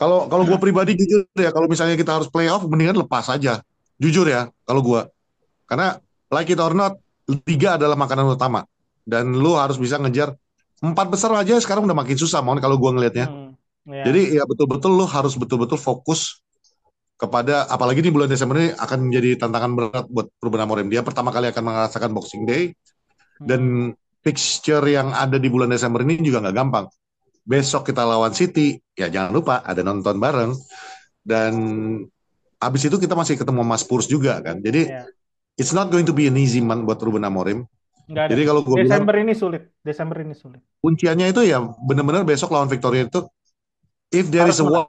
kalau kalau gue pribadi jujur ya, kalau misalnya kita harus playoff, mendingan lepas aja. Jujur ya, kalau gue, karena like it or not, liga adalah makanan utama. Dan lu harus bisa ngejar 4 besar aja sekarang udah makin susah, mohon kalau gua ngelihatnya. Hmm, ya, Jadi ya betul-betul lu harus betul-betul fokus kepada, apalagi di bulan Desember ini akan menjadi tantangan berat buat Ruben Amorim. Dia pertama kali akan merasakan Boxing Day, hmm, dan fixture yang ada di bulan Desember ini juga nggak gampang. Besok kita lawan City, ya jangan lupa ada nonton bareng. Dan abis itu kita masih ketemu Mas Spurs juga kan. Jadi ya, it's not going to be an easy month buat Ruben Amorim. Nggak ada. Jadi kalau gue bilang Desember ini sulit. Desember ini sulit. kunciannya itu ya benar-benar besok lawan Victoria itu, if there is Harus a menang.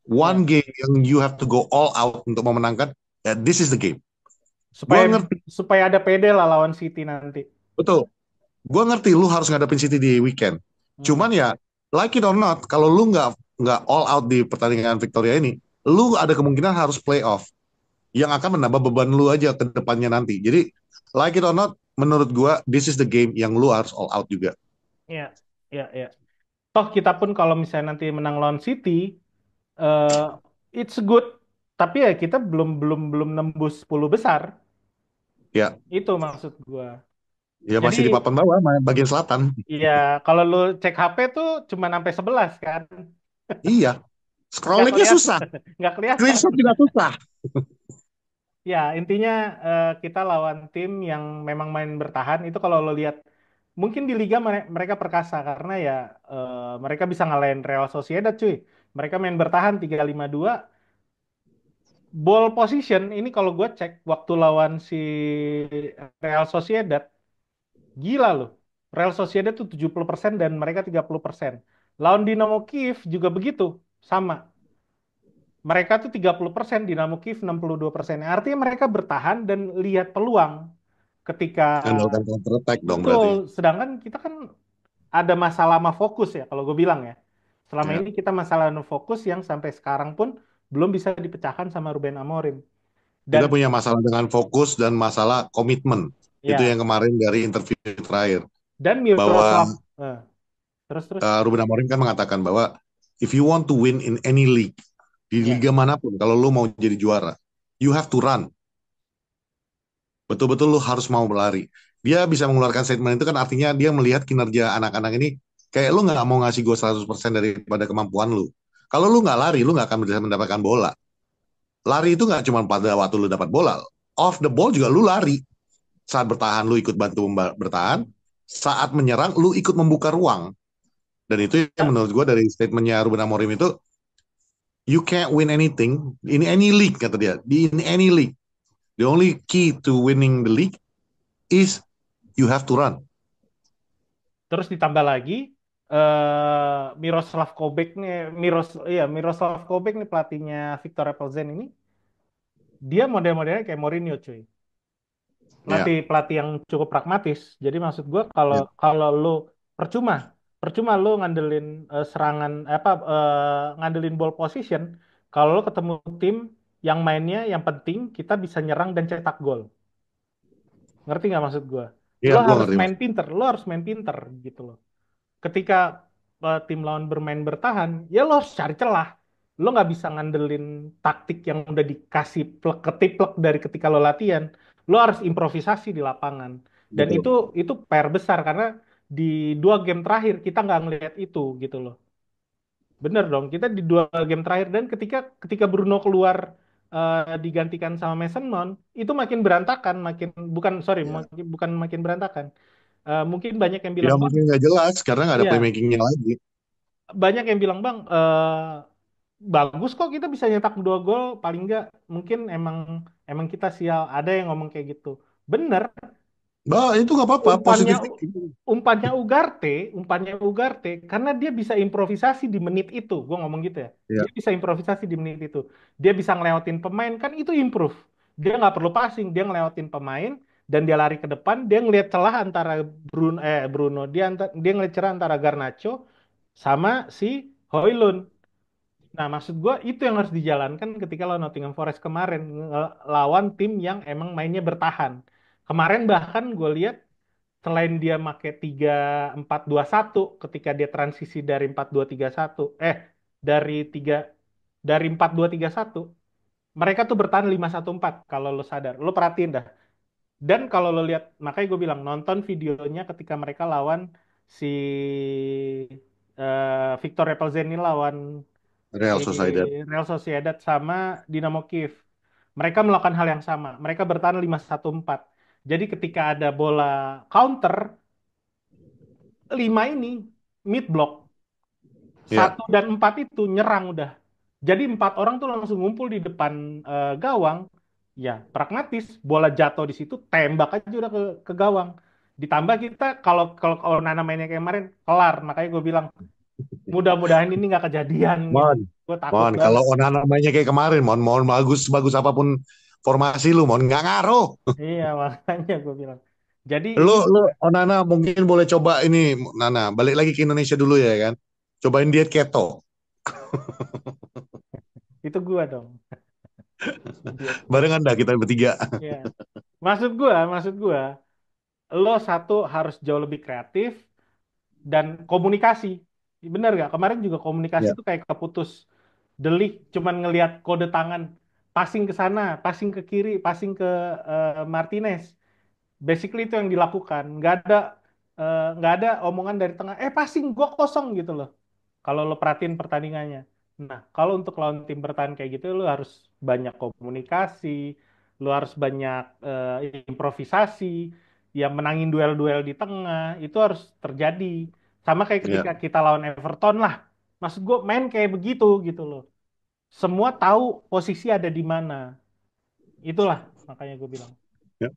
one Ya. game yang you have to go all out untuk memenangkan, ya this is the game. Gue Supaya ngerti, supaya ada PD lah lawan City nanti. betul. Gue ngerti lu harus ngadepin City di weekend. Hmm. Cuman ya, like it or not, kalau lu nggak all out di pertandingan Victoria ini, lu ada kemungkinan harus play off yang akan menambah beban lu aja ke depannya nanti. Jadi, like it or not, menurut gue, this is the game yang lu harus all out juga. Ya, ya, ya. Toh kita pun kalau misalnya nanti menang lawan City, eh it's good. Tapi ya kita belum belum belum nembus 10 besar. Ya, Itu maksud gua. ya Jadi masih di papan bawah, bagian selatan. ya kalau lu cek HP tuh cuma sampai 11 kan. Iya, Nggak scrollingnya kelihatan, susah, nggak kelihatan. screenshot juga susah. Ya, intinya kita lawan tim yang memang main bertahan itu kalau lo lihat mungkin di liga mereka perkasa karena ya mereka bisa ngalahin Real Sociedad cuy. Mereka main bertahan 3-5-2. Ball position ini kalau gue cek waktu lawan si Real Sociedad gila loh. Real Sociedad tuh 70% dan mereka 30%. Lawan Dinamo Kiev juga begitu, sama. Mereka tuh 30%, Dinamo Kiev 62%. Artinya mereka bertahan dan lihat peluang ketika Andalkan counter attack dong betul. berarti. Sedangkan kita kan ada masalah sama fokus ya kalau gue bilang ya. Selama Ya. ini kita masalah no fokus yang sampai sekarang pun belum bisa dipecahkan sama Ruben Amorim. Dan Kita punya masalah dengan fokus dan masalah komitmen. Itu ya, yang kemarin dari interview terakhir. dan Bahwa Miroslav terus Ruben Amorim kan mengatakan bahwa if you want to win in any league, di ya. liga manapun, kalau lu mau jadi juara, you have to run. Betul-betul lu harus mau berlari. Dia bisa mengeluarkan statement itu kan artinya dia melihat kinerja anak-anak ini, kayak lu nggak mau ngasih gue 100% daripada kemampuan lu. Kalau lu nggak lari, lu nggak akan bisa mendapatkan bola. Lari itu nggak cuma pada waktu lu dapat bola. Off the ball juga lu lari. Saat bertahan, lu ikut bantu bertahan. Saat menyerang, lu ikut membuka ruang. Dan itu yang menurut gue dari statementnya Ruben Amorim itu, you can't win anything in any league, kata dia. In any league. The only key to winning the league is you have to run. Terus ditambah lagi Miroslav Kobek nih, Miroslav Kobek nih pelatihnya Viktor Plzen ini, dia model-modelnya kayak Mourinho cuy. Ya, Pelatih yang cukup pragmatis. Jadi maksud gue kalau ya. kalau lu percuma percuma lu ngandelin serangan ngandelin ball position kalau lu ketemu tim yang mainnya yang penting kita bisa nyerang dan cetak gol. Ngerti nggak maksud gue? Ya, Lo gue harus ngerti mas. main pinter, lo harus main pinter gitu loh. Ketika tim lawan bermain bertahan, ya lo harus cari celah. Lo nggak bisa ngandelin taktik yang udah dikasih plek ketiplek dari ketika lo latihan. Lo harus improvisasi di lapangan. Dan Betul. itu PR besar karena di 2 game terakhir kita nggak ngelihat itu gitu loh. Bener dong, kita di 2 game terakhir dan ketika ketika Bruno keluar digantikan sama Mason Mount, itu makin berantakan, makin bukan sorry, Ya. bukan makin berantakan. Mungkin banyak yang Ya bilang bang, mungkin nggak jelas karena nggak ada iya playmakingnya lagi. banyak yang bilang bang bagus kok kita bisa nyetak 2 gol paling nggak mungkin emang emang kita sial ada yang ngomong kayak gitu bener Bah, itu nggak apa-apa, umpannya positif thinking. umpannya Ugarte karena dia bisa improvisasi di menit itu gue ngomong gitu ya Ya, dia bisa improvisasi di menit itu dia bisa ngelewatin pemain kan itu improve dia nggak perlu passing dia ngelewatin pemain dan dia lari ke depan dia ngelihat celah antara Bruno dia ngelihat celah antara Garnacho sama si Højlund. Nah, maksud gue itu yang harus dijalankan ketika lawan Nottingham Forest kemarin lawan tim yang emang mainnya bertahan. Kemarin bahkan gue lihat selain dia make 3-4-2-1 ketika dia transisi dari 4-2-3-1 dari tiga dari 4-2-3-1 mereka tuh bertahan 5-1-4 kalau lo sadar. Lo perhatiin dah. Dan kalau lo lihat makanya gue bilang nonton videonya ketika mereka lawan si Victor Plzen ini lawan si Real Sociedad. Real Sociedad sama Dinamo Kiev. Mereka melakukan hal yang sama. Mereka bertahan 5-1-4. Jadi ketika ada bola counter, 5 ini mid block, Ya, 1 dan 4 itu nyerang udah. Jadi 4 orang tuh langsung ngumpul di depan gawang. Ya, pragmatis. Bola jatuh di situ, tembak aja udah ke gawang. Ditambah kita kalau kalau kalau Nana mainnya kayak kemarin kelar, makanya gue bilang mudah-mudahan ini nggak kejadian gitu. Mon, Gue takut Mon, kalau banget. Onana mainnya kayak kemarin, Mon, Mon bagus bagus apapun formasi lu, Mon, nggak ngaruh. Iya makanya gue bilang. Jadi Lu, ini lu, Onana mungkin boleh coba ini, Nana, balik lagi ke Indonesia dulu ya kan. Cobain diet keto. itu gue dong. Idiot gitu. Barengan dah kita bertiga. Iya. Maksud gue, lo satu harus jauh lebih kreatif dan komunikasi. Bener gak? Kemarin juga komunikasi Ya, tuh kayak keputus. Delik cuman ngelihat kode tangan, passing ke sana, passing ke kiri, passing ke Martinez. Basically itu yang dilakukan. Nggak ada omongan dari tengah. Passing, gua kosong gitu loh. Kalau lo perhatiin pertandingannya. Nah, kalau untuk lawan tim bertahan kayak gitu, lo harus banyak komunikasi, lo harus banyak improvisasi, yang menangin duel-duel di tengah, itu harus terjadi. Sama kayak ya, ketika kita lawan Everton lah. Maksud gue main kayak begitu gitu loh. Semua tahu posisi ada di mana. Itulah makanya gue bilang. ya.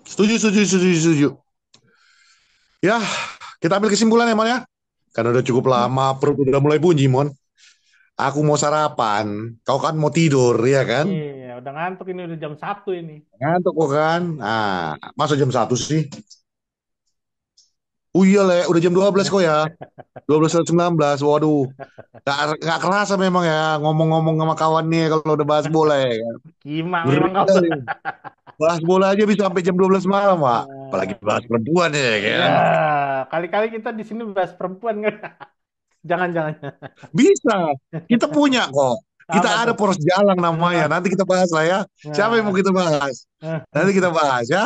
Setuju, setuju, setuju, setuju. Ya, kita ambil kesimpulan ya, Mon ya. Karena udah cukup lama, perut udah mulai bunyi, Mon. Aku mau sarapan, kau kan mau tidur, ya kan? Iya, udah ngantuk ini udah jam 1 ini. Ngantuk kok kan? Nah, masa jam 1 sih? Oh iya, Le, udah jam 12 kok ya. 12.19, waduh. Gak kerasa memang ya ngomong-ngomong sama kawan nih kalau udah bahas bola ya kan. Gimana Ngeri memang kau. kali. Bahas bola aja bisa sampai jam 12 malam, Pak. Apalagi bahas Ya, perempuan ya ya, kan. kali-kali kita di sini bahas perempuan kan. Jangan-jangan. Bisa. Kita punya kok. Kita Apa ada tuh? poros jalan namanya. Nah, Nanti kita bahas lah ya. Siapa yang mau nah, kita bahas? nah. Nanti kita bahas ya.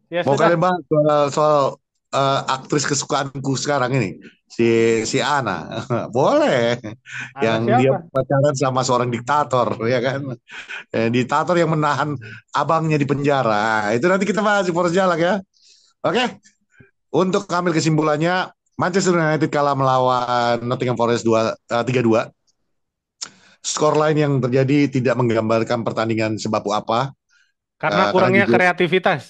Ya Mau kalian sudah. bahas soal aktris kesukaanku sekarang ini. Si si Ana. Boleh. Yang Anak dia siapa? pacaran sama seorang diktator, ya kan? Diktator yang menahan abangnya di penjara. Itu nanti kita bahas di poros jalan ya. Oke. Untuk ambil kesimpulannya, Manchester United kalah melawan Nottingham Forest 3-2. Skor lain yang terjadi tidak menggambarkan pertandingan sebapu apa, Karena karena kurangnya jujur kreativitas.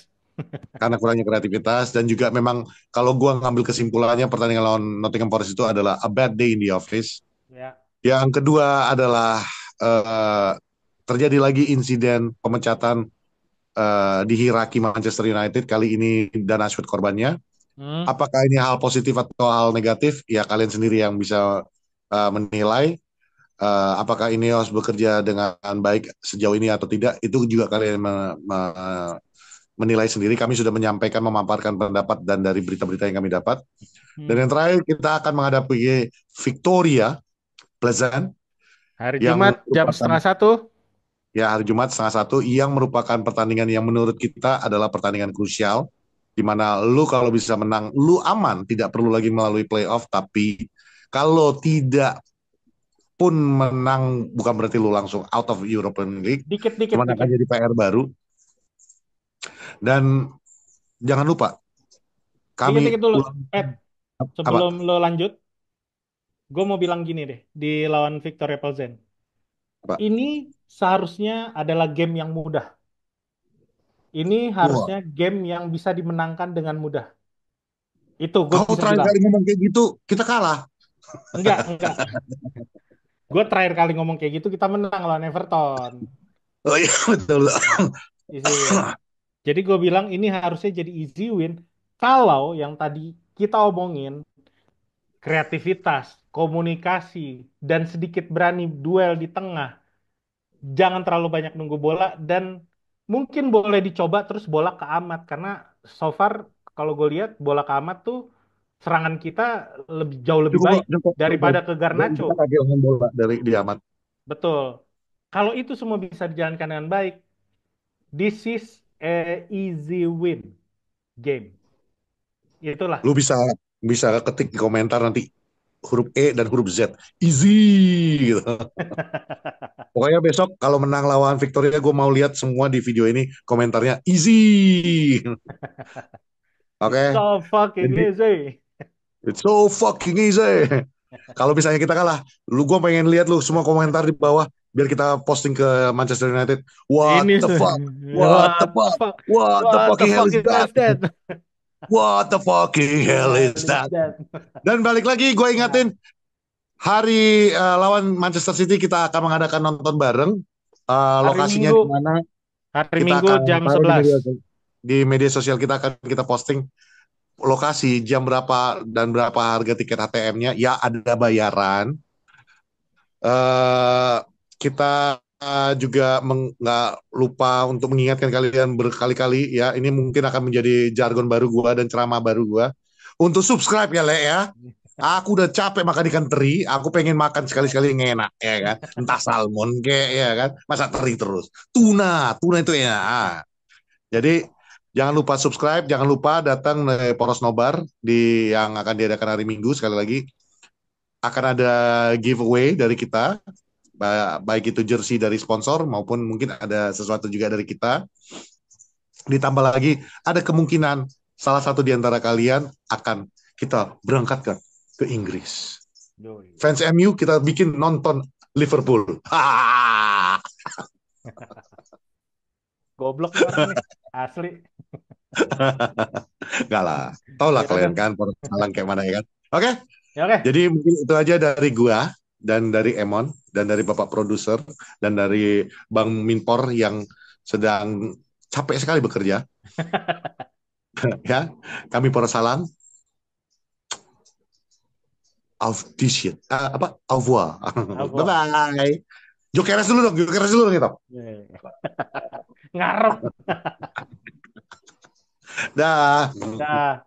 karena kurangnya kreativitas dan juga memang kalau gua ngambil kesimpulannya pertandingan lawan Nottingham Forest itu adalah a bad day in the office. Ya. Yang kedua adalah uh, terjadi lagi insiden pemecatan di hierarki Manchester United kali ini dan Ashwood korbannya. Hmm. Apakah ini hal positif atau hal negatif? Ya kalian sendiri yang bisa menilai. Apakah Ineos bekerja dengan baik sejauh ini atau tidak? Itu juga kalian menilai sendiri. Kami sudah menyampaikan, memaparkan pendapat dan dari berita-berita yang kami dapat. Dan Hmm. yang terakhir kita akan menghadapi Victoria Pleasant Hari yang Jumat jam merupakan setengah satu. ya hari Jumat 1:30 yang merupakan pertandingan yang menurut kita adalah pertandingan krusial di mana lu kalau bisa menang lu aman tidak perlu lagi melalui playoff tapi kalau tidak pun menang bukan berarti lu langsung out of European League, Dikit, dikit, cuman akan dikit. jadi PR baru. Dan jangan lupa Dikit, kami dikit dulu. ulang Pet, apa? sebelum lo lanjut, gue mau bilang gini deh, di lawan Victoria Plzen. Apa? Ini seharusnya adalah game yang mudah. Ini Wah, harusnya game yang bisa dimenangkan dengan mudah. Itu gue kau bisa terakhir bilang. kali ngomong kayak gitu kita kalah. Enggak, enggak. Gue terakhir kali ngomong kayak gitu kita menang lawan Everton. Oh iya betul. Ya, easy win. Jadi gue bilang ini harusnya jadi easy win. Kalau yang tadi kita omongin kreativitas, komunikasi, dan sedikit berani duel di tengah. Jangan terlalu banyak nunggu bola dan mungkin boleh dicoba terus bola ke Amat karena so far kalau gue lihat bola ke Amat tuh serangan kita jauh lebih Cukup baik kok, cukup, cukup. daripada ke Dan Garnacho. kita kehilangan bola dari di amat. Betul. Kalau itu semua bisa dijalankan dengan baik, this is a easy win game. Itulah. Lu bisa bisa ketik di komentar nanti huruf E dan huruf Z. Easy gitu. Pokoknya besok kalau menang lawan Victoria gue mau lihat semua di video ini komentarnya easy. Oke. It's so fucking Jadi easy. it's so fucking easy. Kalau misalnya kita kalah, lu gue pengen lihat lu semua komentar di bawah biar kita posting ke Manchester United. What Ini the fuck? What the what the fuck? fuck? What the What the fucking hell fuck is is that? that? What the fucking hell Hell is is that? that? Dan balik lagi, gue Nah, ingatin hari lawan Manchester City kita akan mengadakan nonton bareng. hari Lokasinya Minggu, di mana? hari Kita Minggu akan jam taruh 11. di media sosial kita akan kita posting lokasi, jam berapa dan berapa harga tiket ATM-nya. Ya ada bayaran. eh kita juga nggak lupa untuk mengingatkan kalian berkali-kali ya. Ini mungkin akan menjadi jargon baru gua dan ceramah baru gua. Untuk subscribe ya, Le ya. Aku udah capek makan ikan teri, aku pengen makan sekali-sekali yang enak ya kan. Entah salmon kayak ya kan, masa teri terus. Tuna, tuna itu enak. Jadi jangan lupa subscribe, jangan lupa datang ke Poros Nobar di yang akan diadakan hari Minggu sekali lagi. Akan ada giveaway dari kita, baik itu jersey dari sponsor maupun mungkin ada sesuatu juga dari kita. Ditambah lagi ada kemungkinan salah satu di antara kalian akan kita berangkatkan ke Inggris. Yoi. Fans MU kita bikin nonton Liverpool. Goblok nih orang nih, asli. Enggak lah. Tahu lah Ya kalian udah, kan persoalan kayak mana ya kan. Oke, ya oke. jadi mungkin itu aja dari gua dan dari Emon dan dari Bapak produser dan dari Bang Minpor yang sedang capek sekali bekerja ya. Kami para salam auf Dishit. Apa? Au revoir. Bye Apa? bye. Jokeres dulu dong, jokeres dulu dong gitu. Ngarep. Dah. Dah.